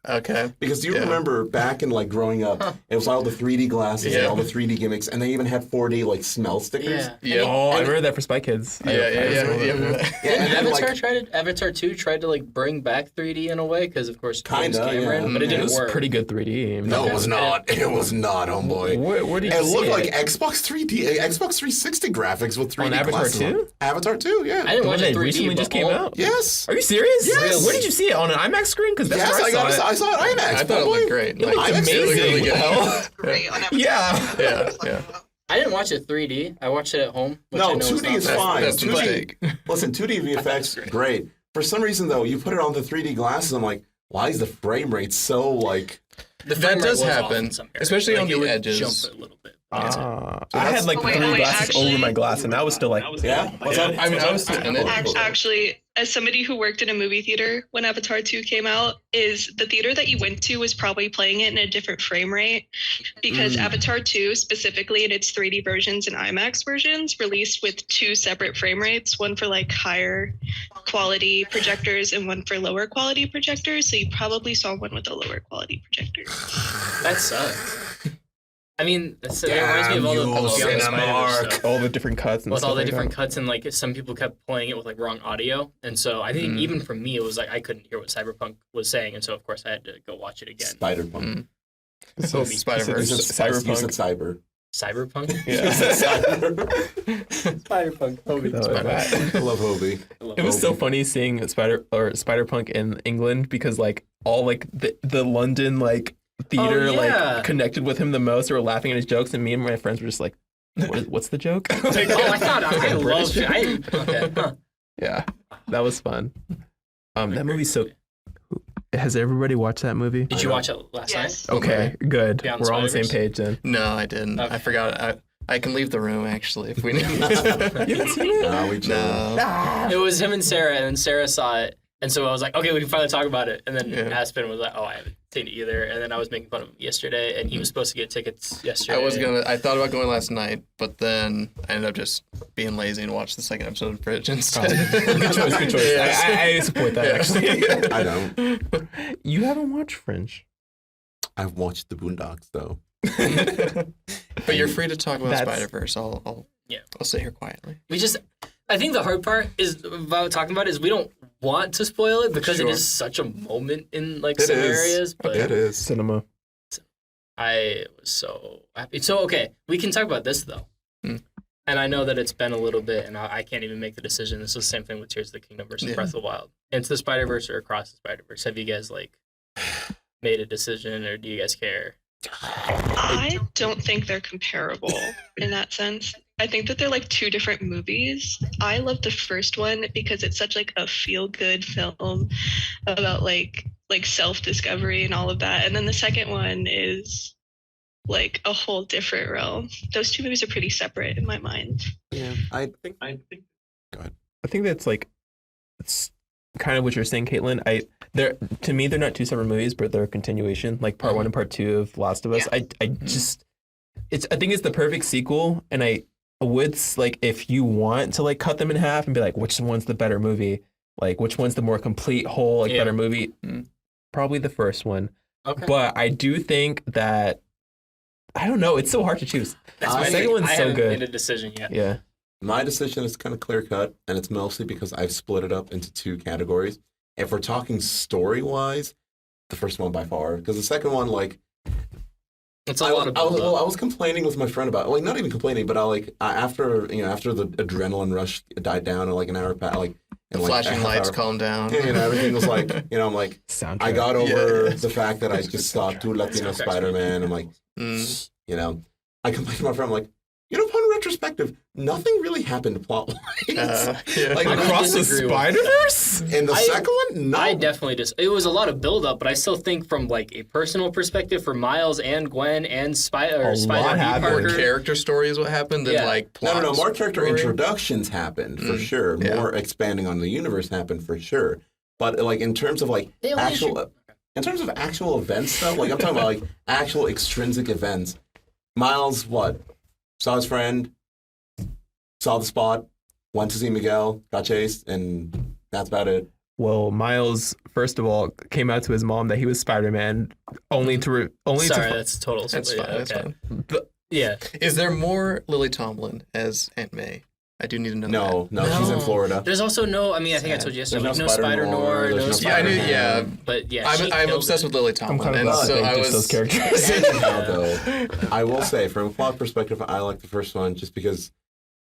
Okay. Because do you Yeah. remember back in, like, growing up, it was all the 3D glasses and Yeah. all the 3D gimmicks, and they even had 4D, like, smell stickers. Yeah. Yeah. Oh, I remember that for Spy Kids. Yeah. Yeah, and then, Avatar 2 tried to like bring back 3D in a way because of course James Kinda, Cameron, yeah. but it It didn't was work. pretty good 3D. No, it was not. It was not, homeboy. Where did you It see looked it? like Xbox 3D, Xbox 360 graphics with 3D On Avatar glasses 2? on. Avatar 2, yeah. I didn't The watch one it that 3D. recently but just came all- out. Yes. Are you serious? Yes. Where did you see it? On an IMAX screen? Because that's Yes, where I saw it IMAX. I thought it looked great. It looked Like, amazing. It looked really good. Hell? Great on Avatar. Yeah. Yeah. I didn't watch it 3D. I watched it at home. Which No, I know 2D not is bad. fine. That's a 2D mistake. Listen, 2D VFX, great. For some reason, though, you put it on the 3D glasses, I'm like, why is the frame rate so, like... The That frame rate does was off happen, in some areas. especially on it the would edges. Jump a little bit. I had like Oh, wait, 3D wait, glasses actually- over my glass, and that was still like, Yeah? What's up? I mean, I was still in it. Actually, as somebody who worked in a movie theater when Avatar 2 came out, is the theater that you went to was probably playing it in a different frame rate because Avatar 2, specifically in its 3D versions and IMAX versions, released with two separate frame rates, one for like higher quality projectors and one for lower quality projectors. So you probably saw one with a lower quality projector. That sucks. I mean, that reminds me of all the Damn you, Beyond the Spider-Verse stuff. all the different cuts and With stuff all the like different that. cuts and like some people kept playing it with like wrong audio, and so I think even for me it was like I couldn't hear what Cyberpunk was saying, and so of course I had to go watch it again. Spider-Punk. So Spider-Verse. You said Cyberpunk. cyber. Cyberpunk. You said cyber. Cyberpunk. Hobie. That was bad. I love Hobie. It was so funny seeing Spider-Punk in England because like all like the London like theater Oh, yeah. like connected with him the most. They were laughing at his jokes, and me and my friends were just like, "What's the joke?" Like, Oh, I thought I British loved joke. it. Okay. Huh. Yeah, that was fun. That movie's so. Has everybody watched that movie? Did you watch it last Yes. Okay, good. Beyond the We're on the same Spider-Verse? page then. No, I didn't. Okay. I forgot. I can leave the room actually if we need. You haven't seen it? Nah, we chill. No. night? It was him and Sarah, and then Sarah saw it, and so I was like, okay, we can finally talk about it. And then Yeah. Aspen was like, oh, I haven't seen it either. And then I was making fun of him yesterday, and he was supposed to get tickets yesterday. I thought about going last night, but then I ended up just being lazy and watched the second episode of Bridge instead. Good choice. Good choice. Yes. I support that Yeah. actually. I don't. You haven't watched Fringe. I've watched the Boondocks, though. But you're free to talk about That's- Spider-Verse. I'll Yeah. sit here quietly. We just I think the hard part is about talking about it is we don't want to spoil it because Sure. it is such a moment in like It some is. areas. But It is. Cinema. I was so happy. So okay, we can talk about this though. Hmm. And I know that it's been a little bit, and I can't even make the decision. This is the same thing with Tears of the Kingdom versus Yeah. Breath of the Wild. Into the Spider-Verse or Across the Spider-Verse? Have you guys like made a decision, or do you guys care? I don't think they're comparable in that sense. I think that they're like two different movies. I love the first one because it's such like a feel-good film about like self-discovery and all of that. And then the second one is like a whole different realm. Those two movies are pretty separate in my mind. Yeah, I think. I think that's like, it's kind of what you're saying, Caitlin. To me, they're not two separate movies, but they're a continuation, like part 1 and part 2 of Last of Us. Yeah. I think it's the perfect sequel, and I would like, if you want to like cut them in half and be like, which one's the better movie, like which one's the more complete whole, like better movie, probably the first one. Okay. But I do think that, I don't know, it's so hard to choose. That's the my second thing. one's I so haven't good. made a decision yet. Yeah. My decision is kind of clear cut, and it's mostly because I've split it up into two categories. If we're talking story wise, the first one by far, because the second one, like, It's a lot of I build-up. was complaining with my friend about, like, not even complaining, but after the adrenaline rush died down, and like an hour past, like, The and, like, flashing a half lights hour- calmed down. everything was like, I'm like, Soundtrack. I got over Yeah. the fact that I just saw two Latino Soundtrack's Spider-Man. I'm like, Mm. I complained to my friend, I'm like, upon retrospective, nothing really happened plot-wise. Yeah. Like, I'm Across the disagree with Spider-Verse? in the I- second one, no. I definitely just. It was a lot of build-up, but I still think from like a personal perspective for Miles and Gwen and Spider lot B. happened. More Parker. character story is what happened than Yeah. like plot. No. More character story. introductions happened for sure. Yeah. More expanding on the universe happened for sure. But like in terms of like They only actual, in terms of actual events stuff, like I'm talking about like actual extrinsic events. Miles, saw his friend, saw the spot, went to see Miguel, got chased, and that's about it. Well, Miles, first of all, came out to his mom that he was Spider-Man, only to Sorry, that's total. That's fine. That's fine. Yeah. Is there more Lily Tomlin as Aunt May? I do need to know. No, she's in Florida. There's also no. I mean, I think I told you yesterday. There's no No Spider Spider-Noir, Noir. there's No no Spider. Yeah, I knew- yeah. But yeah, she I'm killed obsessed it. with Lily I'm Tomlin, kind of and glad so they I ditched those was. characters. Anyhow, though, I will say from a plot perspective, I like the first one just because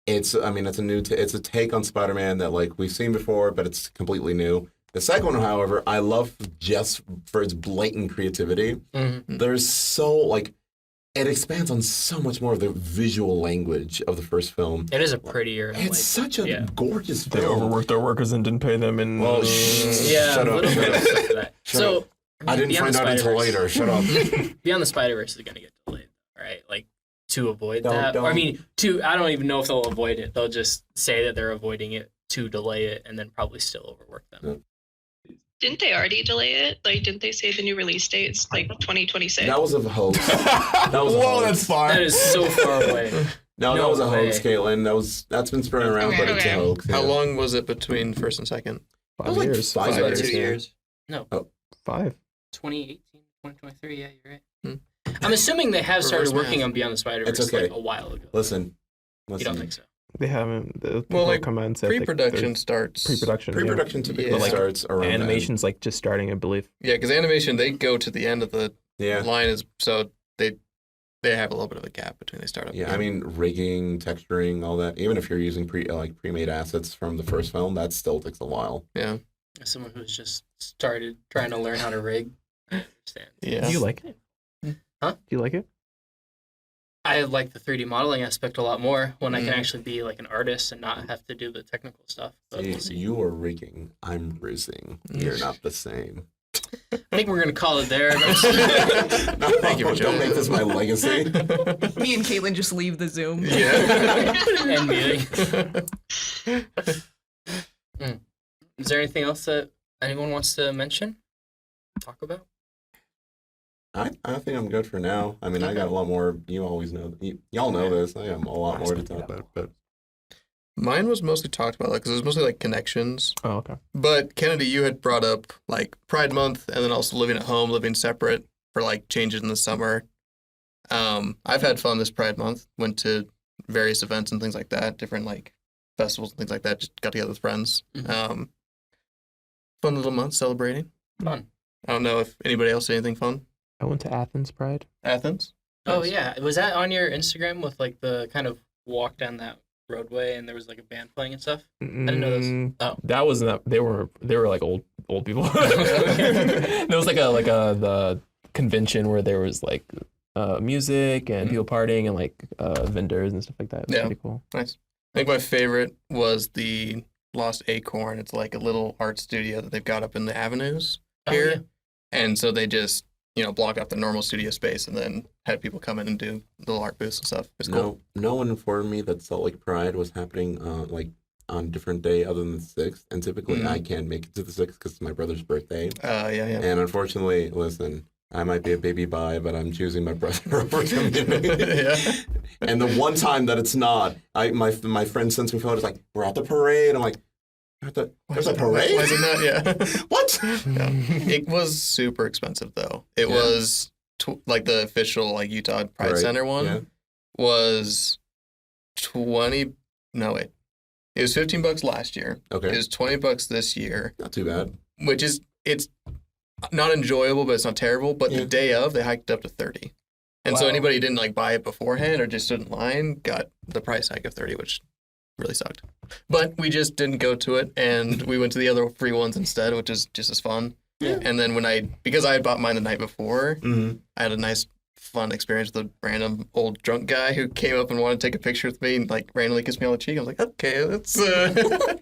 it's a take on Spider-Man that like we've seen before, but it's completely new. The second one, however, I love just for its blatant creativity. Mhm. There's so like it expands on so much more of the visual language of the first film. It is a prettier. And, It's such a yeah. gorgeous They film. overworked their workers and didn't pay them. And Well, yeah, shut a up. little bit of stuff for that. Shut So up. I didn't Beyond find the out until Spider-Verse- later. Shut up. Beyond the Spider-Verse is going to get delayed, right? Like to avoid Don't- that. don't. Or, I mean, I don't even know if they'll avoid it. They'll just say that they're avoiding it to delay it, and then probably still overwork them. Didn't they already delay it? Like, didn't they say the new release date's like 2026? That was a hoax. That was a Whoa, hoax. that's far. That is so far away. No, that No was a hoax, way. Caitlin. That's been spreading around, Okay, but it's a okay. hoax. How yeah. long was it between first and second? 5 was like years. 5 Five years. years. 2 years. No, 5. 2018, 2023. Yeah, you're right. Hmm. I'm assuming they have started Reverse working math. on Beyond the Spider-Verse It's okay. like a while ago. Listen. You don't think so? They haven't. The people Well, like, come out and say Pre-production starts. Pre-production. Pre-production typically Yeah. starts around Yeah. then. Animation's like just starting, I believe. Yeah, because animation they go to the end of the Yeah. line is so they have a little bit of a gap between they start up. Yeah, I mean rigging, texturing, all that. Even if you're using pre-made assets from the first film, that still takes a while. yeah, As someone who's just started trying to learn how to rig, I understand. yeah. Do you like it? Huh? Do you like it? I like the 3D modeling aspect a lot more when I can Mm. actually be like an artist and not have to do the technical stuff. But we'll see. You are rigging. I'm rizzing. You're not the same. I think we're gonna call it there. No, Thank you for don't make this my legacy. Me and Caitlin just leave the Zoom. Yeah. End meeting. Is there anything else that anyone wants to mention? Talk about? I think I'm good for now. I mean, I got a lot more. You always know. Y'all know this. I have a lot more to talk about. But Mine was mostly talked about, like, because it was mostly like connections. Oh, okay. But Kennedy, you had brought up like Pride Month, and then also living at home, living separate for like changes in the summer. I've had fun this Pride Month. Went to various events and things like that, different like festivals and things like that. Just got together with friends. Mm-hmm. Fun little month celebrating. Fun. I don't know if anybody else did anything fun. I went to Athens Pride. Athens. Oh Nice. yeah, was that on your Instagram with like the kind of walk down that roadway and there was like a band playing and stuff? I didn't know those. Oh, That wasn't that. They were like old people. There was like the convention where there was like music and people partying and like vendors and stuff like that. It was Yeah. pretty cool. Nice. I think my favorite was the Lost Acorn. It's like a little art studio that they've got up in the avenues here. yeah. And so they just, blocked off the normal studio space and then had people come in and do little art booths and stuff. It's cool. No one informed me that Salt Lake Pride was happening like on a different day other than the 6th. And typically I can't make it to the 6th because it's my brother's birthday. Yeah. And unfortunately, listen, I might be a baby bi, but I'm choosing my brother over community. Yeah. And the one time that it's not, my friend sends me photos like, we're at the parade. I'm like, there's a parade? Why is it not? Yeah. What? Yeah. It was super expensive though. It was like the official like Utah Pride Right. Center one Yeah. was It was $15 last year. Okay. It was $20 this year, Not too bad. which is it's not enjoyable, but it's not terrible. But Yeah. the day of, they hiked it up to $30. And so Wow. anybody who didn't like buy it beforehand or just stood in line got the price hike of $30, which really sucked. But we just didn't go to it, and we went to the other free ones instead, which is just as fun. Yeah. And then because I had bought mine the night before, Mm-hmm. I had a nice, fun experience with a random old drunk guy who came up and wanted to take a picture with me and like randomly kissed me on the cheek. I was like, okay, let's. But that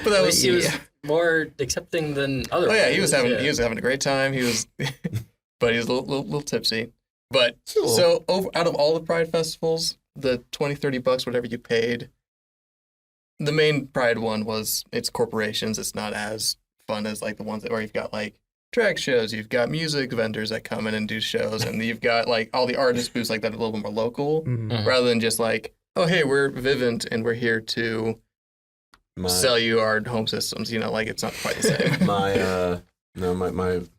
At was least he was more accepting than other. Oh yeah, he was having Yeah. a great time. He was, but he was a little tipsy. But Cool. so out of all the Pride festivals, the $20-$30, whatever you paid, the main Pride one it's corporations. It's not as fun as like the ones where you've got like drag shows, you've got music vendors that come in and do shows, and you've got like all the artist booths like that are a little bit more local, rather than just like, oh hey, we're Vivint and we're here to sell you our home systems. Like it's not quite the same. my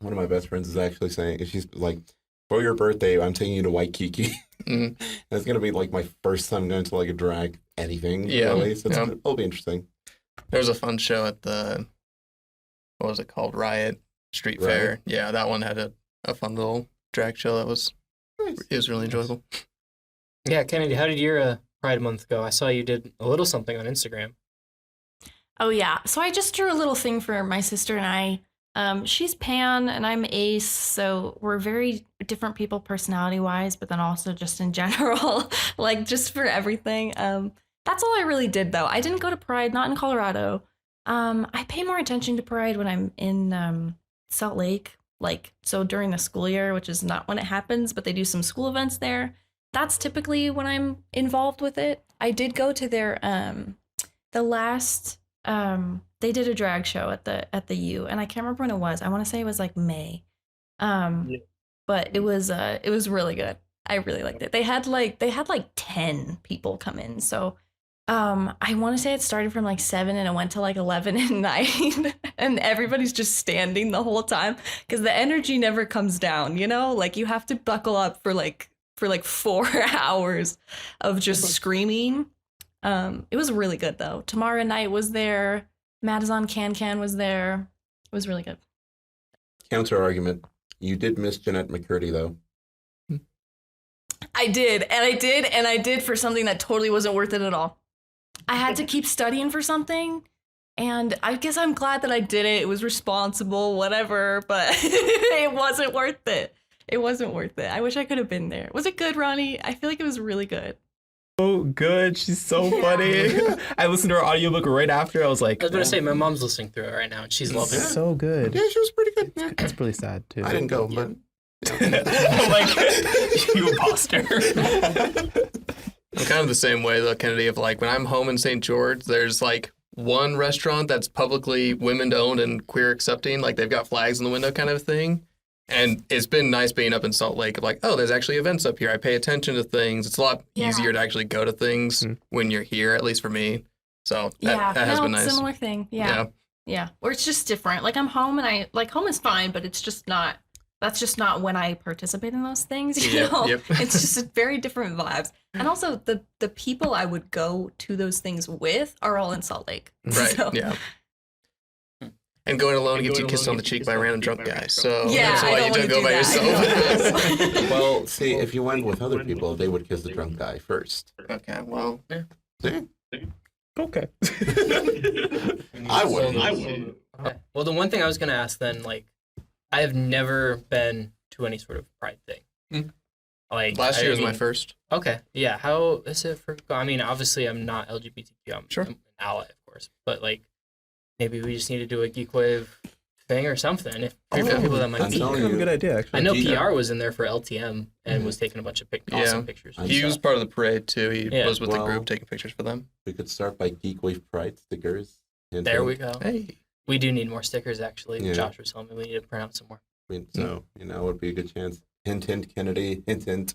one of my best friends is actually saying, she's like, for your birthday, I'm taking you to Waikiki. Mhm. That's gonna be like my first time going to like a drag anything. Yeah. Really. So Yeah. it'll be interesting. There was a fun show at the, what was it called? Riot Street Fair. Riot? Yeah, that one had a fun little drag show that was really enjoyable. Yeah, Kennedy, how did your Pride Month go? I saw you did a little something on Instagram. Oh yeah. So I just drew a little thing for my sister and I. She's Pan and I'm Ace, so we're very different people personality wise, but then also just in general, like just for everything. That's all I really did though. I didn't go to Pride, not in Colorado. I pay more attention to Pride when I'm in Salt Lake, so during the school year, which is not when it happens, but they do some school events there. That's typically when I'm involved with it. I did go to their the last they did a drag show at the U, and I can't remember when it was. I want to say it was like May. But it was really good. I really liked it. They had like 10 people come in. So I want to say it started from like 7 and it went to like 11 at night, and everybody's just standing the whole time because the energy never comes down, like you have to buckle up for like 4 hours of just screaming. It was really good though. Tamara Knight was there. Madison Can was there. It was really good. Counter argument. You did miss Jeanette McCurdy though. I did for something that totally wasn't worth it at all. I had to keep studying for something, and I guess I'm glad that I did it. It was responsible, whatever, but it wasn't worth it. It wasn't worth it. I wish I could have been there. Was it good, Ronnie? I feel like it was really good. So good. She's so funny. I listened to her audiobook right after. I was like, I was going to say, my mom's listening through it right now, and she's loving it. so good. Yeah, she was pretty good. Yeah. It's really sad too. I didn't go, but Like, you imposter. I'm kind of the same way though, Kennedy, of like when I'm home in St. George, there's like one restaurant that's publicly women owned and queer accepting, like they've got flags in the window kind of thing. And it's been nice being up in Salt Lake of like, oh, there's actually events up here. I pay attention to things. It's a lot easier to actually go to things when you're here, at least for me. So that has been nice. Similar thing. Yeah. Or it's just different. Like I'm home and home is fine, but it's just not that's just not when I participate in those things, you Yep, know? yep. It's just very different vibes. And also the people I would go to those things with are all in Salt Lake. Right. So, Yeah. And going alone gets you kissed on the cheek by a random drunk guy. So Yeah, that's I why don't you wanna don't go do by that. yourself. Well, see, if you went with other people, they would kiss the drunk guy first. Okay. Well. Yeah. See? Okay. I wouldn't. Okay. Well, the one thing I was gonna ask then, like, I have never been to any sort of pride thing. Hmm. Like Last year was my mean, first. Okay, yeah. How is it for? I mean, obviously, I'm not LGBTQ. I'm Sure. an ally, of course, but like, maybe we just need to do a Geekwave thing or something. If for people that might I'm be telling here. Kind of a good idea, actually. I know Geek- PR was in there for LTM and was taking a bunch of awesome Yeah. pictures. I'm He was sorry. part of the parade too. He Yeah. was with the Well- group taking pictures for them. We could start by Geekwave Pride stickers. Hint, There hint. we go. Hey. We do need more stickers, actually. Yeah. Josh was telling me we need to print out some more. I mean, so, it would be a good chance. Hint, hint, Kennedy. Hint, hint.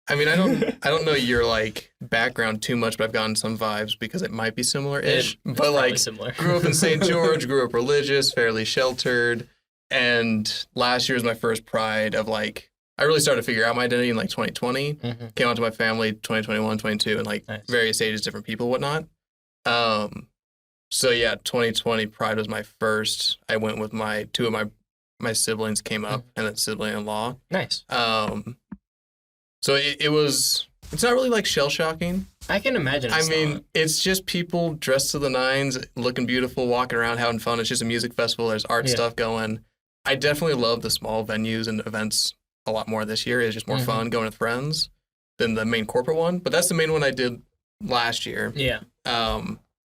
I mean, I don't know your like background too much, but I've gotten some vibes because it might be similar-ish. It's But probably like, similar. grew up in St. George, grew up religious, fairly sheltered, and last year was my first Pride of like I really started to figure out my identity in like 2020. Mhm. Came out to my family 2021, 22, and like Nice. various ages, different people, whatnot. So yeah, 2020 Pride was my first. I went with two of my siblings came up, and then sibling-in-law. Nice. So it's not really like shell shocking. I can imagine. I It's mean, not. it's just people dressed to the nines, looking beautiful, walking around, having fun. It's just a music festival. There's art Yeah. stuff going. I definitely love the small venues and events a lot more this year. It's just more Mhm. fun going with friends than the main corporate one. But that's the main one I did last year. Yeah.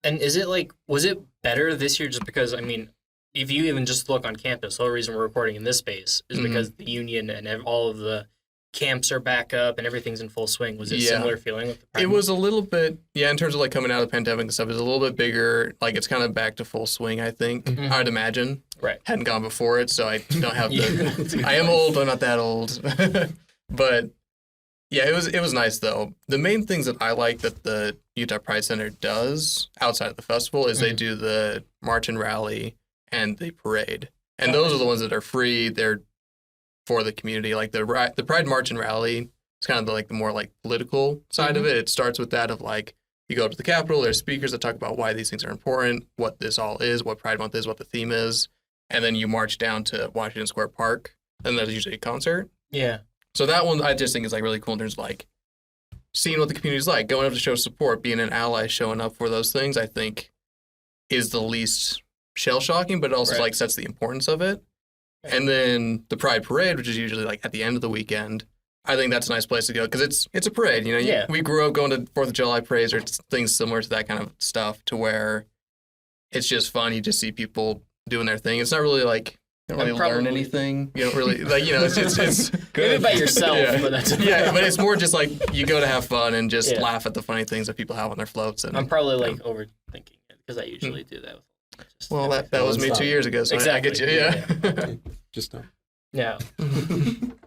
And is it like, was it better this year just because, I mean, if you even just look on campus, the whole reason we're recording in this space is Mhm. because the union and all of the camps are back up and everything's in full swing. Was it Yeah. similar feeling with the Pride It was a little bit, yeah, in terms of like coming out of the pandemic and stuff, it's a little bit bigger. Like it's kind of back to full swing, I think. Mhm. I'd imagine. Right. Hadn't gone before it, so I don't have Yeah. the. I am old, but I'm not that old. But yeah, it was nice though. The main things that I like that the Utah Pride Center does outside of the festival is they Mhm. do the march and rally and the parade, and those are the ones that are free. They're for the community. Like the Pride March and Rally is kind of the more like political side of it. It starts with that of like you go up to the Capitol. There's speakers that talk about why these things are important, what this all is, what Pride Month is, what the theme is, and then you march down to Washington Square Park, and there's usually a concert. Yeah. So that one I just think is like really cool in terms of like seeing what the community's like, going up to show support, being an ally, showing up for those things. I think is the least shell shocking, but it also Right. like sets the importance of it. And then the Pride Parade, which is usually like at the end of the weekend, I think that's a nice place to go because it's a parade. You know, Yeah. we grew up going to 4th of July parades or things similar to that kind of stuff to where it's just fun. You just see people doing their thing. It's not really like you don't really learn probably- anything. You don't really like it's Maybe by yourself, Yeah. but that's yeah, but it's more just like you go to have fun and just Yeah. laugh at the funny things that people have on their floats. And I'm probably like overthinking it because I usually do that. Just well, that was me 2 years ago, so Exactly. I get you. Yeah. Just don't. Yeah.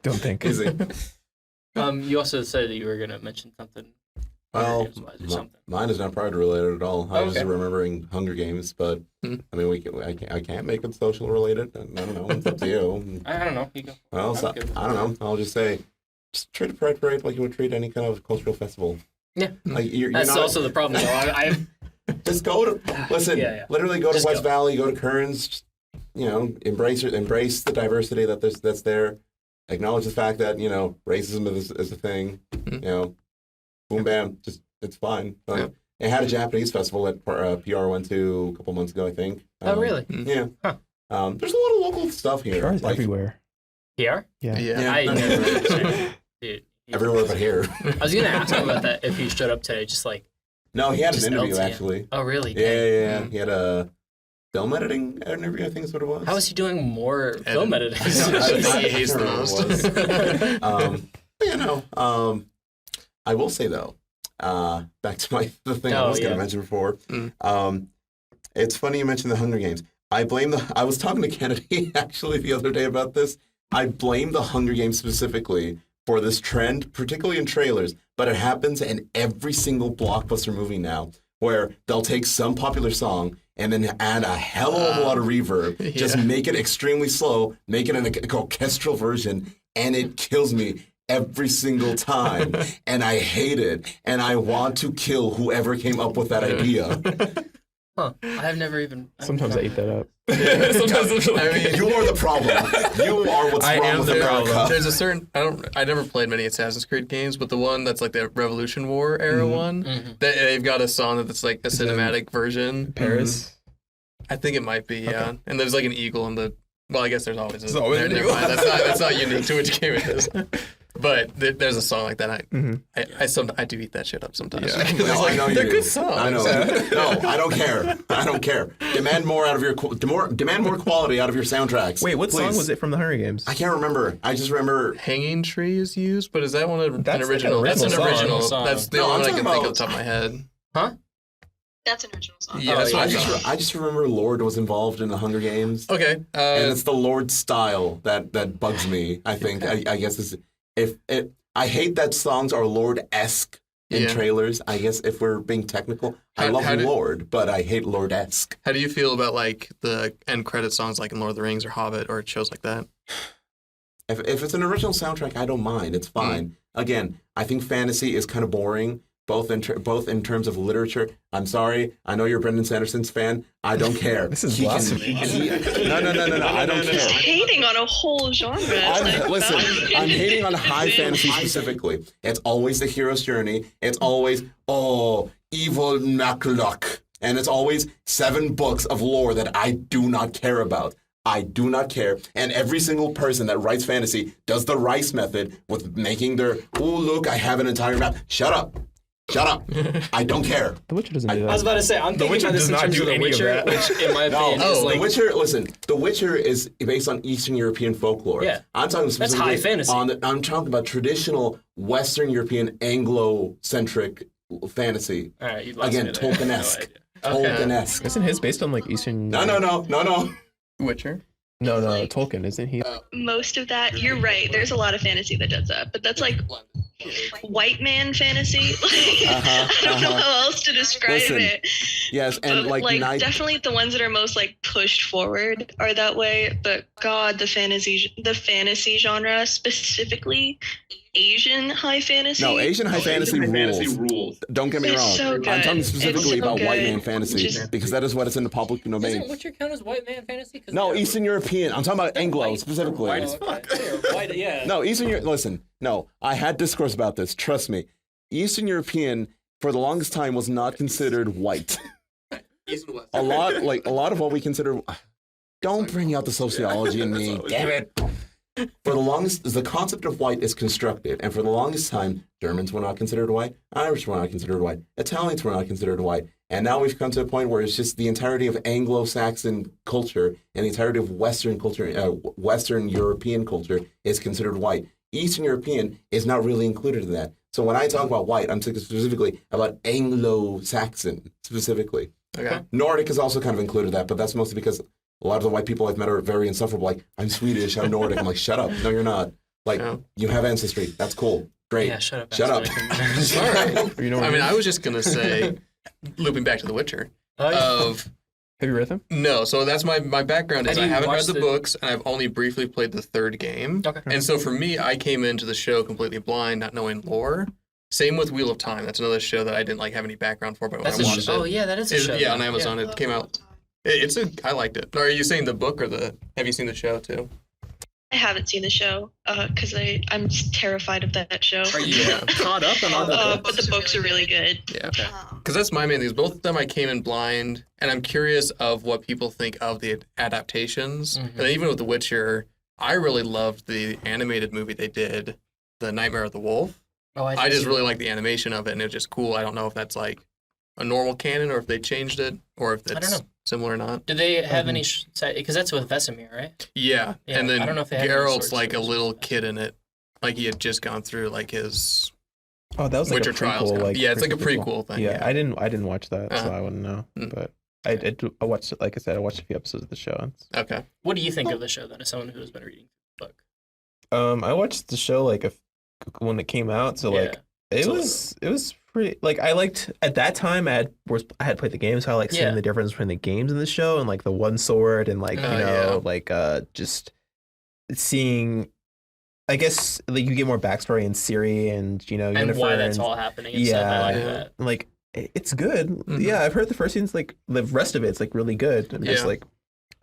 Don't think. Easy. You also said that you were gonna mention something. Well, Hunger Games-wise or something. mine is not Pride related at all. I was Okay. remembering Hunger Games, but Hmm. I mean, I can't make it social related. I don't know. It's up to you. I don't know. You go. Well, so, I'm good with I don't know. I'll just say, just treat a Pride Parade like you would treat any kind of cultural festival. Yeah. Like you're That's not, also the problem, though. I just go to listen. Yeah. Literally go to Just West go. Valley, go to Kearns. Just, embrace the diversity that's there. Acknowledge the fact that racism is a thing. Mhm. Boom bam, just it's fine. Like, Yeah. It had a Japanese festival that PR went to a couple months ago, I think. Oh, really? Yeah. Huh. There's a lot of local stuff here. Sure, it's like, everywhere. PR. Yeah. Yeah. I never. Dude. everywhere but here. I was gonna ask him about that if he showed up today. Just like, No, he had Just an interview LTM. actually. oh really? Yeah. Mm. He had a film editing interview, I think is what it was. How is he doing more film editing? He hates the most. I will say though, back to the thing I Oh, was going yeah. to mention before. Mm. It's funny you mentioned the Hunger Games. I was talking to Kennedy actually the other day about this. I blame the Hunger Games specifically for this trend, particularly in trailers, but it happens in every single blockbuster movie now, where they'll take some popular song and then add a hell of a lot of reverb. Just make it extremely slow, make it an orchestral version, and it kills me every single time. And I hate it. And I want to kill whoever came up with that idea. Huh. I've never even... Sometimes I eat that up. Sometimes I mean, You are the problem. You are what's wrong with America. There's a certain I never played many Assassin's Creed games, but the one that's like the Revolution War era one, they've got a song that's like a cinematic version. Paris. I think it might be, yeah. Okay. And there's like an eagle in the. Well, I guess there's always. There's always an never eagle. mind. That's not unique to which game it is. But there's a song like that. I do eat that shit up sometimes. Yeah. No, I know you they're do. good songs. I know. No, I don't care. I don't care. Demand more out of your demand more quality out of your soundtracks. Wait, what Please. song was it from the Hunger Games? I can't remember. I just remember. Hanging Tree is used, but is that one an That's like original? an That's an original original. song. That's the No, only I'm one I can talking think about- off the top of my head. Huh? That's an original song. Yeah, that's what I just remember Lord was involved in the Hunger Games. Okay. And it's the Lord style that bugs me. I think I guess is if it. I hate that songs are Lord-esque in trailers. I guess if we're being technical, I love Lord, but I hate Lord-esque. How do you feel about like the end credit songs, like in Lord of the Rings or Hobbit or shows like that? If it's an original soundtrack, I don't mind. It's fine. Again, I think fantasy is kind of boring. Both in terms of literature. I'm sorry. I know you're a Brendan Sanderson's fan. I don't care. This is blasphemy. No. I don't Just care. hating on a whole genre. Listen, I'm hating on high fantasy specifically. It's always the hero's journey. It's always, evil Nakluck. And it's always 7 books of lore that I do not care about. I do not care. And every single person that writes fantasy does the Rice method with making their, look, I have an entire map. Shut up. I don't care. The Witcher doesn't do that. I was about to say, I'm thinking Witcher about this does in not terms do of The any of Witcher, that. which in my opinion is The like... Witcher. Listen, The Witcher is based on Eastern European folklore. Yeah. I'm talking specifically high fantasy. I'm talking about traditional Western European Anglo-centric fantasy. All right, you lost Again, me there. Tolkien-esque. No idea. Tolkien-esque. Isn't his based on like Eastern? No. Witcher. No, Tolkien, isn't he? Most of that, you're right. There's a lot of fantasy that does that, but that's like white man fantasy. I don't know how else to describe Listen, it. Yes, and But, like definitely the ones that are most like pushed forward are that way. But God, the fantasy genre, specifically Asian high fantasy. No, Asian high fantasy rules. Don't get me It's wrong. so good. I'm talking specifically It's so about white good. man fantasy Just- because that is what is in the public domain. Isn't Witcher count as white man fantasy? 'Cause No, they're- Eastern European. I'm talking about they're Anglo white. specifically. White as fuck. They're white, yeah. No, listen, no, I had discourse about this, trust me. Eastern European, for the longest time, was not considered white. A lot of what we consider, don't bring out the sociology in me, damn it. For the longest, the concept of white is constructed, and for the longest time, Germans were not considered white, Irish were not considered white, Italians were not considered white, and now we've come to a point where it's just the entirety of Anglo-Saxon culture and the entirety of Western culture, Western European culture is considered white. Eastern European is not really included in that. So when I talk about white, I'm talking specifically about Anglo-Saxon specifically. Okay. Nordic is also kind of included in that, but that's mostly because a lot of the white people I've met are very insufferable. Like, I'm Swedish, I'm Nordic. I'm like, shut up. No, you're not. Like, you have ancestry. That's cool. Great. Yeah, shut up. Shut up. Sorry. You know what I mean, I was just gonna say, looping back to The Witcher. Of Have you read them? no, so that's my background is Have I you haven't read watched the the- books and I've only briefly played the 3rd game. Okay. And so for me, I came into the show completely blind, not knowing lore. Same with Wheel of Time. That's another show that I didn't like have any background for, but when That's I a watched show. Oh, it, yeah, that is a show. yeah, on Amazon, it came out. I liked it. Or are you saying the book or have you seen the show too? I haven't seen the show because I'm terrified of that show. Are you caught up on all the But the books are really good. Yeah. Because that's my main thing. Both of them I came in blind, and I'm curious of what people think of the adaptations. Mhm. And even with The Witcher, I really loved the animated movie they did, The Nightmare of the Wolf. Oh, I just really like the animation of it, and it was just cool. I don't know if that's like a normal canon, or if they changed it, or if don't it's know. similar or not. Did they have any... Because that's with Vesemir, right? Yeah. Yeah, And then I don't know if they have any Geralt's sword like a stories. little kid in it. Like he had just gone through like his Oh, that was like Witcher a prequel. Trials. Yeah, it's like a prequel. prequel thing. Yeah, I didn't watch that, so Uh-huh. I wouldn't know. Mm. But I watched it. Like I said, I watched a few episodes of the show. Okay. What do you think of the show, then, as someone who has been reading the book? I watched the show like when it came out. So like It So- was pretty like I liked at that time I had played the game, so I like seeing Yeah. the difference between the games in the show and like the one sword and like just seeing. I guess like you get more backstory in Siri and and Yennefer why that's and all happening and stuff. I like that. like it's good. Mhm. Yeah, I've heard the first scene's like the rest of it's like really good. I'm just Yeah. like,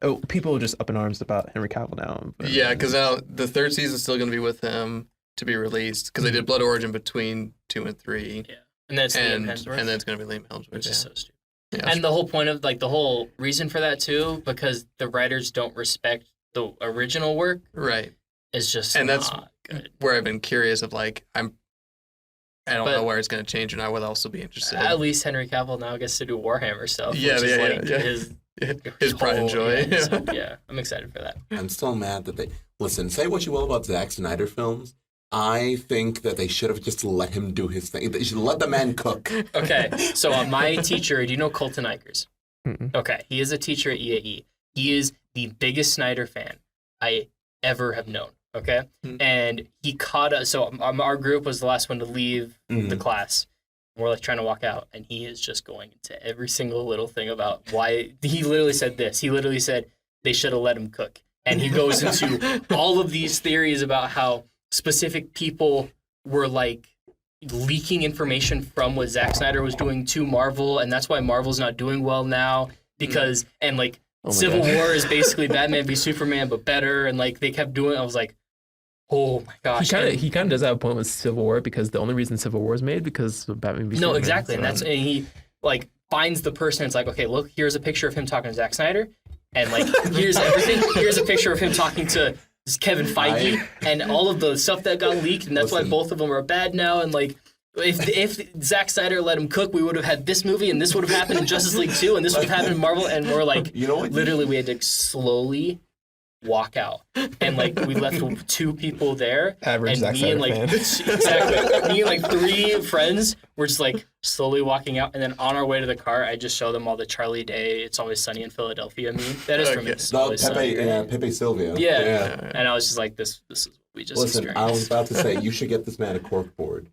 oh, people are just up in arms about Henry Cavill now. Yeah, because now the third season's still going to be with him to be released because they did Blood Origin between 2 and 3, And that's Liam and Hemsworth, then it's going to be Liam Hemsworth. which Yeah. is so stupid. Yeah. And the whole point of like the whole reason for that too, because the writers don't respect the original work, Right. is just And that's not good. where I've been curious of like I don't But- know where it's going to change, and I would also be interested. At least Henry Cavill now gets to do Warhammer stuff. Yeah, which is yeah, like yeah. his His pride and whole- joy. Yeah, so, yeah, I'm excited for that. I'm still mad that they listen. Say what you will about Zack Snyder films. I think that they should have just let him do his thing. They should let the man cook. Okay, so my teacher, do you know Colton Ikers? Mm-mm. Okay, he is a teacher at EAE. He is the biggest Snyder fan I ever have known. Okay, and he caught us. So our group was the last one to leave the class. We're like trying to walk out, and he is just going into every single little thing about why. He literally said this. He literally said they should have let him cook, and he goes into all of these theories about how specific people were like leaking information from what Zack Snyder was doing to Marvel, and that's why Marvel's not doing well now because and like Oh my Civil God. War is basically Batman v Superman but better, and like they kept doing. I was like, oh my gosh. And- He kind of does have a point with Civil War because the only reason Civil War is made because of Batman v no, Superman, exactly, and so- that's and he like finds the person. It's like, okay, look, here's a picture of him talking to Zack Snyder, and like here's everything. Here's a picture of him talking to Kevin Feige, and all of the stuff that got leaked, and that's why Listen. both of them are bad now. And like, if Zack Snyder let him cook, we would have had this movie, and this would have happened in Justice League 2, and this would have happened in Marvel, and we're like, You know what? literally, we had to slowly walk out, and like we left two people there, Average and Zack me and Snyder like fan. exactly me and like three friends were just like slowly walking out, and then on our way to the car, I just show them all the Charlie Day "It's Always Sunny in Philadelphia" meme. That is from Okay. It's No, Always Sunny. Pepe Sylvia. Yeah. And I was just like, this is what we just Listen, I was experienced. about to say you should get this man a cork board.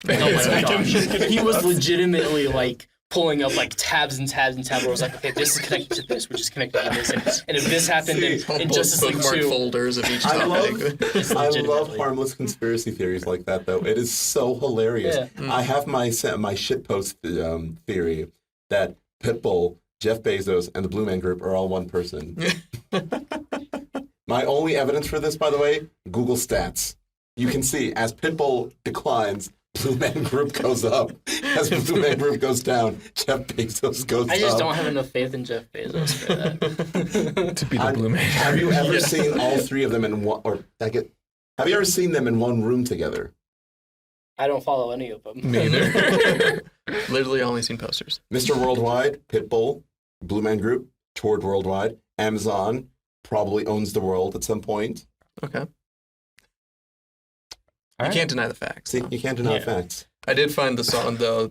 Oh my Exactly. gosh. He was legitimately like pulling up like tabs and tabs and tabs where I was like, okay, this is connected to this, which is connected to this. And if this happened in Justice League bookmark 2, folders of each I topic. it's I love legitimately- harmless conspiracy theories like that, though. It is so hilarious. Yeah. I have my shitpost theory that Pitbull, Jeff Bezos, and the Blue Man Group are all one person. My only evidence for this, by the way, Google Stats. You can see as Pitbull declines, Blue Man Group goes up. As Blue Man Group goes down, Jeff Bezos goes up. I just don't have enough faith in Jeff Bezos for that. to be the Blue Man. Have you ever seen all three of them in one? Have you ever seen them in one room together? I don't follow any of them. Me either. Literally only seen posters. Mr. Worldwide, Pitbull, Blue Man Group, toured worldwide. Amazon probably owns the world at some point. Okay. All You right. can't deny the facts. See, though. you can't deny Yeah. facts. I did find the song though.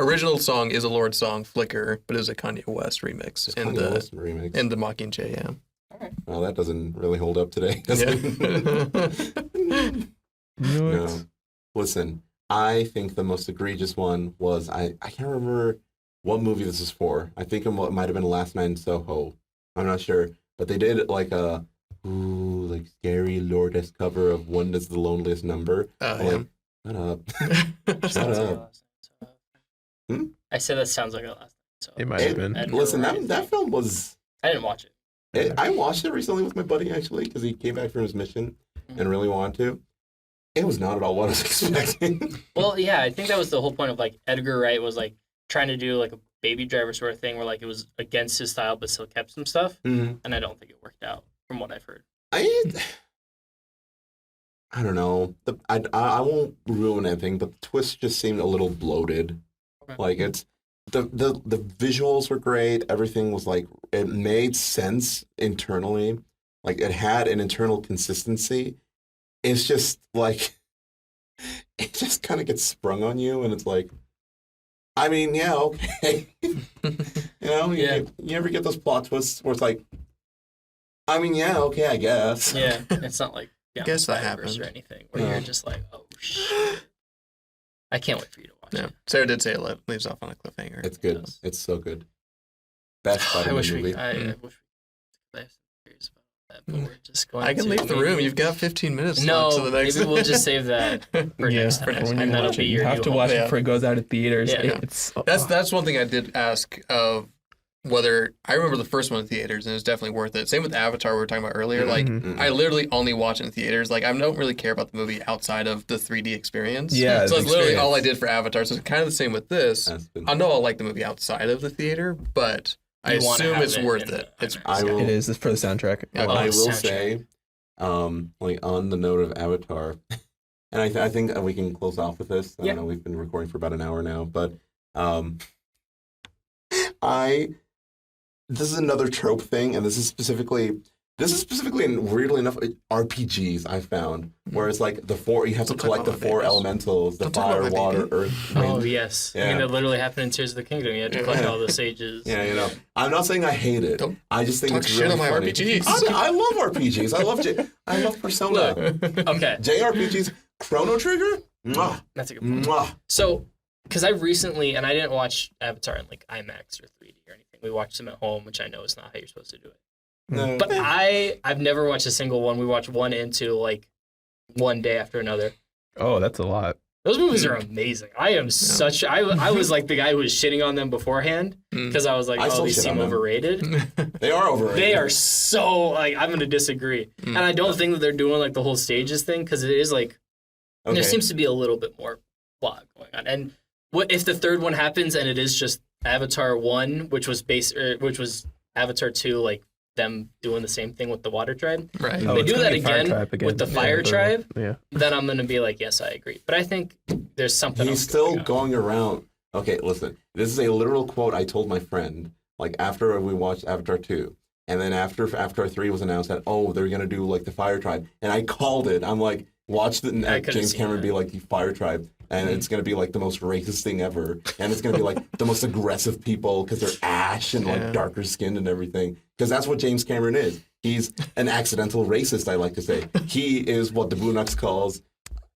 Original song is a Lord song, Flicker, but it was a Kanye West remix It's in kind of a the Western remix. in the Mockingjay. Yeah. Well, that doesn't really hold up today. does it? No. Listen, I think the most egregious one was I can't remember what movie this is for. I think it might have been Last Night in Soho. I'm not sure, but they did like a like scary Lord-esque cover of One That's the Loneliest Number. I'm like, shut up. Shut up. Hmm? I said that sounds like a last. So It might have been. Listen, that film was. I didn't watch it. I watched it recently with my buddy actually because he came back from his mission and really wanted to. It was not at all what I was expecting. Well, yeah, I think that was the whole point of like Edgar Wright was like trying to do like a Baby Driver sort of thing where like it was against his style but still kept some stuff, Mhm. and I don't think it worked out from what I've heard. I don't know. I won't ruin anything, but the twist just seemed a little bloated. Okay. Like it's the visuals were great. Everything was like it made sense internally. Like it had an internal consistency. It's just like it just kind of gets sprung on you, and it's like, I mean, yeah, okay. Yeah. You ever get those plot twists where it's like, I mean, yeah, okay, I guess. Yeah, it's not like Beyond Guess the that Spider-Verse or happened. anything where you're just like, oh shit. I can't wait for you to watch Yeah. it. Sarah did say it leaves off on a cliffhanger. It's good. Yes. It's so good. Best I Spider-Man wish movie. I wish I have some theories about that, but we're just going. I can to leave the maybe- room. You've got 15 minutes. No, left to the next. maybe we'll just save that for next for time, when and you that'll watch be it. your You have new to watch home. it before it goes out of theaters. Yeah. It's That's one thing I did ask of whether I remember the first one in theaters, and it was definitely worth it. Same with Avatar we were talking about earlier. Like Mhm. I literally only watch it in theaters. Like I don't really care about the movie outside of the 3D experience. Yeah, so the it's literally experience. all I did for Avatar. So it's kind of the same with this. Aspen. I know I'll like the movie outside of the theater, but I You wanna assume have it's it worth in it. the It's I will- it is for the soundtrack. Yeah, I will soundtrack. say, like on the note of Avatar, and I think we can close off with this. I Yeah. know we've been recording for about an hour now, but this is another trope thing, and this is specifically, and weirdly enough, RPGs I found, where it's like you have to Don't talk collect the about my 4 babies. elementals, the Don't talk about fire, my water, baby. earth, wind. Oh yes, I Yeah. mean that literally happened in Tears of the Kingdom. You had to collect all the sages. Yeah, you know, I'm not saying I hate it. Don't I just think talk it's shit really on my funny. RPGs. I love RPGs. I love Persona. Okay, JRPGs, Chrono Trigger. Mwah, that's a good point. mwah. So, because I recently, and I didn't watch Avatar in like IMAX or 3D or anything. We watched them at home, which I know is not how you're supposed to do it. No. But I've never watched a single one. We watched 1 and 2 like one day after another. Oh, that's a lot. Those movies are amazing. I am such. I was like the guy who was shitting on them beforehand because I was like, I oh, still these shit seem on them. overrated. They are overrated. They are so like I'm gonna disagree, and I don't think that they're doing like the whole stages thing because it is like Okay. there seems to be a little bit more plot going on. And what if the third one happens and it is just Avatar 1, which was which was Avatar 2, like them doing the same thing with the Water Tribe? right. They Oh, it's do gonna that be Fire again Tribe with the Yeah, Fire Tribe. Yeah. Then I'm gonna be like, yes, I agree. But I think there's something. He's else still going on. going around. Okay, listen. This is a literal quote I told my friend, like after we watched Avatar 2. And then after Avatar 3 was announced that, oh, they're going to do like the Fire Tribe. And I called it. I'm like, watch I could've James seen Cameron that. be like the Fire Tribe. And it's going to be like the most racist thing ever. And it's going to be like the most aggressive people because they're ash and like Yeah. darker skinned and everything. Because that's what James Cameron is. He's an accidental racist, I like to say. He is what the Boondocks calls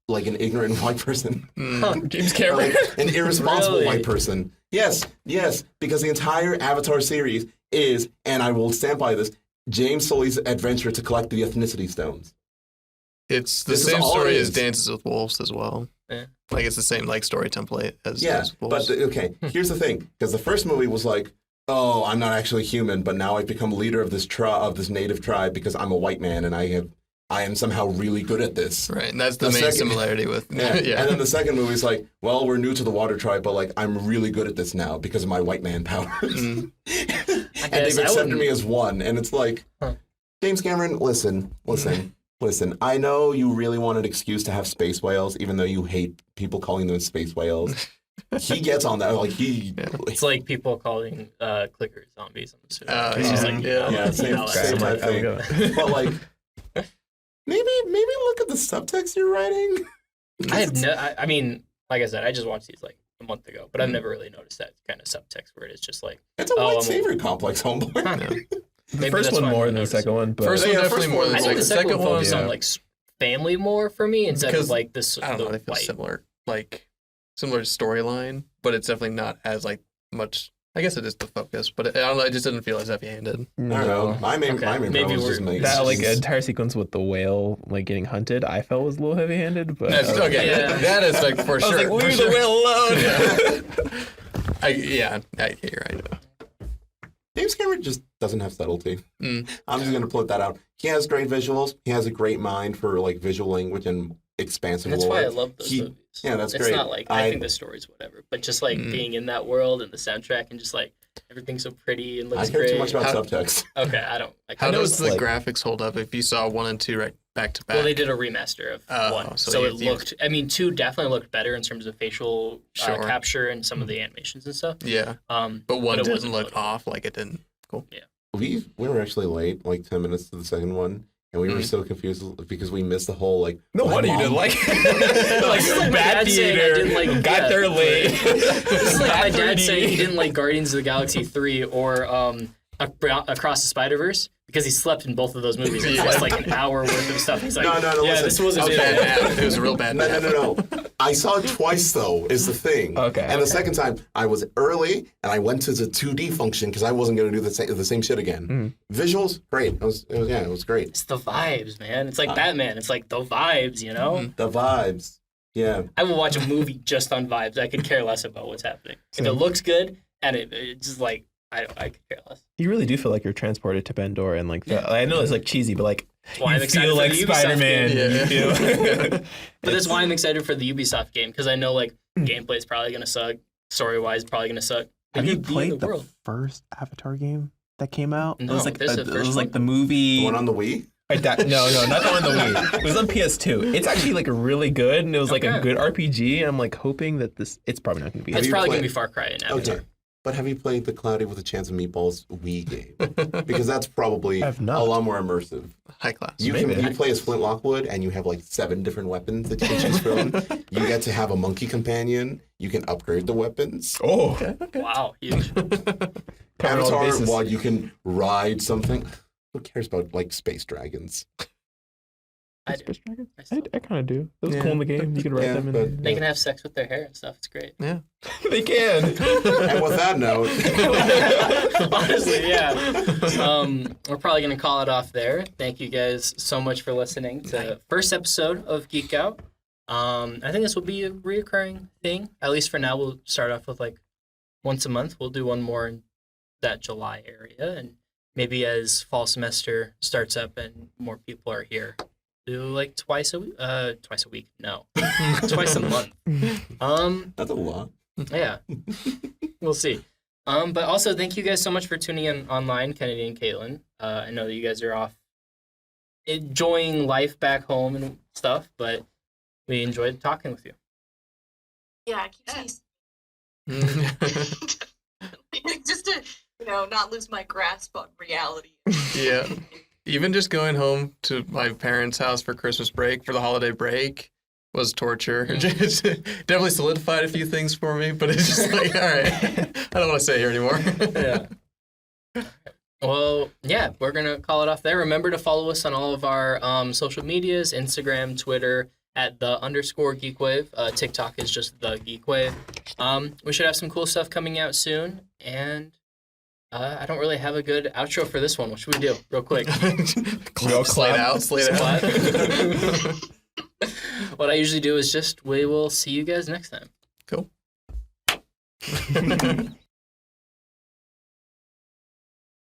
like an ignorant white person. James Or, Cameron. like, an irresponsible Really? white person. Yes, because the entire Avatar series is, and I will stand by this, James Sully's adventure to collect the ethnicity stones. It's the This is same all story it as is. Dances with Wolves as well. Yeah. Like it's the same like story template as Yeah, Dances with but Wolves. okay, here's the thing, because the first movie was like, oh, I'm not actually human, but now I've become leader of this native tribe because I'm a white man and I am somehow really good at this. Right, and that's the The main second- similarity with Yeah. yeah. And then the second movie is like, well, we're new to the water tribe, but like I'm really good at this now because of my white man powers. Mm. And guess they've I accepted wouldn't- me as one. And it's like, Huh. James Cameron, listen. I know you really want an excuse to have space whales, even though you hate people calling them space whales. He gets on that. Like It's like people calling clickers zombies. I'm assuming. It's yeah. just like, Yeah. Yeah, same how same that's- type thing. But like, maybe look at the subtext you're writing. I mean, like I said, I just watched these like a month ago, but I've never really noticed that kind of subtext where it is just like It's a Oh, white I'm- savior complex, homeboy. kind of. The first one more than the second one, but First one Yeah, definitely first more one- than I the think the second. second one focused yeah. on like family more for me instead Because, of like this. I don't know, the they feel white. similar, like similar storyline, but it's definitely not as like much. I guess it is the focus, but I don't know. It just didn't feel as heavy-handed. I don't know. My main Okay, problem maybe was we're- just like that like it's- entire sequence with the whale like getting hunted, I felt was a little heavy-handed. But That's, okay, Yeah. that is like for I was sure. like, for leave sure. the whale alone. Yeah, you're right. James Cameron just doesn't have subtlety. Mm. I'm just gonna put that out. He has great visuals. He has a great mind for like visual language and expansive And that's lore. why I love those He- movies. yeah, that's it's great. not like I think the story's whatever, but just like being in that world and the soundtrack and just like everything's so pretty and I looks care great. too much about How- subtext. Okay, I don't. How know does it's the like- graphics hold up if you saw 1 and 2 right back to back? Well, they did a remaster of Oh, one, so so you- it looked. I mean, 2 definitely looked better in terms of facial Sure. capture and some of the animations and stuff. Yeah, But but 1 it didn't wasn't look notable. off like it didn't. Cool. We were actually late, like 10 minutes to the second one, and we were so confused because we missed the whole like. No my wonder you mom- didn't like This is like my bad dad saying I theater. didn't like- got yeah. there late. This is like my Bad dad 3D. saying he didn't like Guardians of the Galaxy 3 or Across the Spider-Verse because he slept in both of those movies. It's just like an hour worth of stuff. He's like, No, yeah, listen. this wasn't It was a bad nap. It was a real bad nap. No. I saw it twice, though, is the thing. Okay. And the second time, I was early, and I went to the 2D function because I wasn't going to do the same shit again. Visuals, great. It was great. It's the vibes, man. It's like Batman. It's like the vibes, you know? The vibes. Yeah. I will watch a movie just on vibes. I could care less about what's happening. If it looks good and it's just like, I could care less. You really do feel like you're transported to Bendor and like I know it's like cheesy, but like That's why I'm you excited feel for like the Ubisoft Spider-Man. game. You feel- But that's why I'm excited for the Ubisoft game, because I know like gameplay is probably gonna suck, story-wise probably gonna suck. Have you Be in played the world. first Avatar game that came out? No, it was like this is the it was first like one. the movie. The one on the Wii? No, not the one on the Wii. It was on PS2. It's actually like really good, and it was like a Okay. good RPG. I'm like hoping that it's probably not going to be. Have It's you probably played- gonna be Far Cry and Avatar. Okay. But have you played the Cloudy with a Chance of Meatballs Wii game? Because that's probably I have a not. lot more immersive. High class. You play as Flint Lockwood, and you have like 7 different weapons that you can choose from. You get to have a monkey companion. You can upgrade the weapons. Oh, Wow, huge. Cover all the Avatar, bases. while you can ride something. Who cares about like space dragons? I do. I I still- kind of do. That was Yeah. cool in the game. You could ride Yeah, them. but- And, They can have sex with their hair and stuff. It's great. Yeah. they can. And with that note, Honestly, yeah. We're probably gonna call it off there. Thank you guys so much for listening to the first episode of Geek Out. I think this will be a reoccurring thing. At least for now, we'll start off with like once a month. We'll do one more in that July area, and maybe as fall semester starts up and more people are here, do like twice a week. No, twice a month. that's a lot. Yeah, we'll see. But also, thank you guys so much for tuning in online, Kennedy and Caitlyn. I know that you guys are off enjoying life back home and stuff, but we enjoyed talking with you. Yeah, I keep saying just to not lose my grasp on reality. Yeah. Even just going home to my parents' house for Christmas break, for the holiday break, was torture. Just definitely solidified a few things for me, but it's just like, all right, I don't want to stay here anymore. Yeah. Well, yeah, we're going to call it off there. Remember to follow us on all of our social medias, Instagram, Twitter, at @_Geekwave. TikTok is just the Geekwave. We should have some cool stuff coming out soon, and I don't really have a good outro for this one. What should we do real quick? Slate out. Splat. What I usually do is we will see you guys next time. Cool.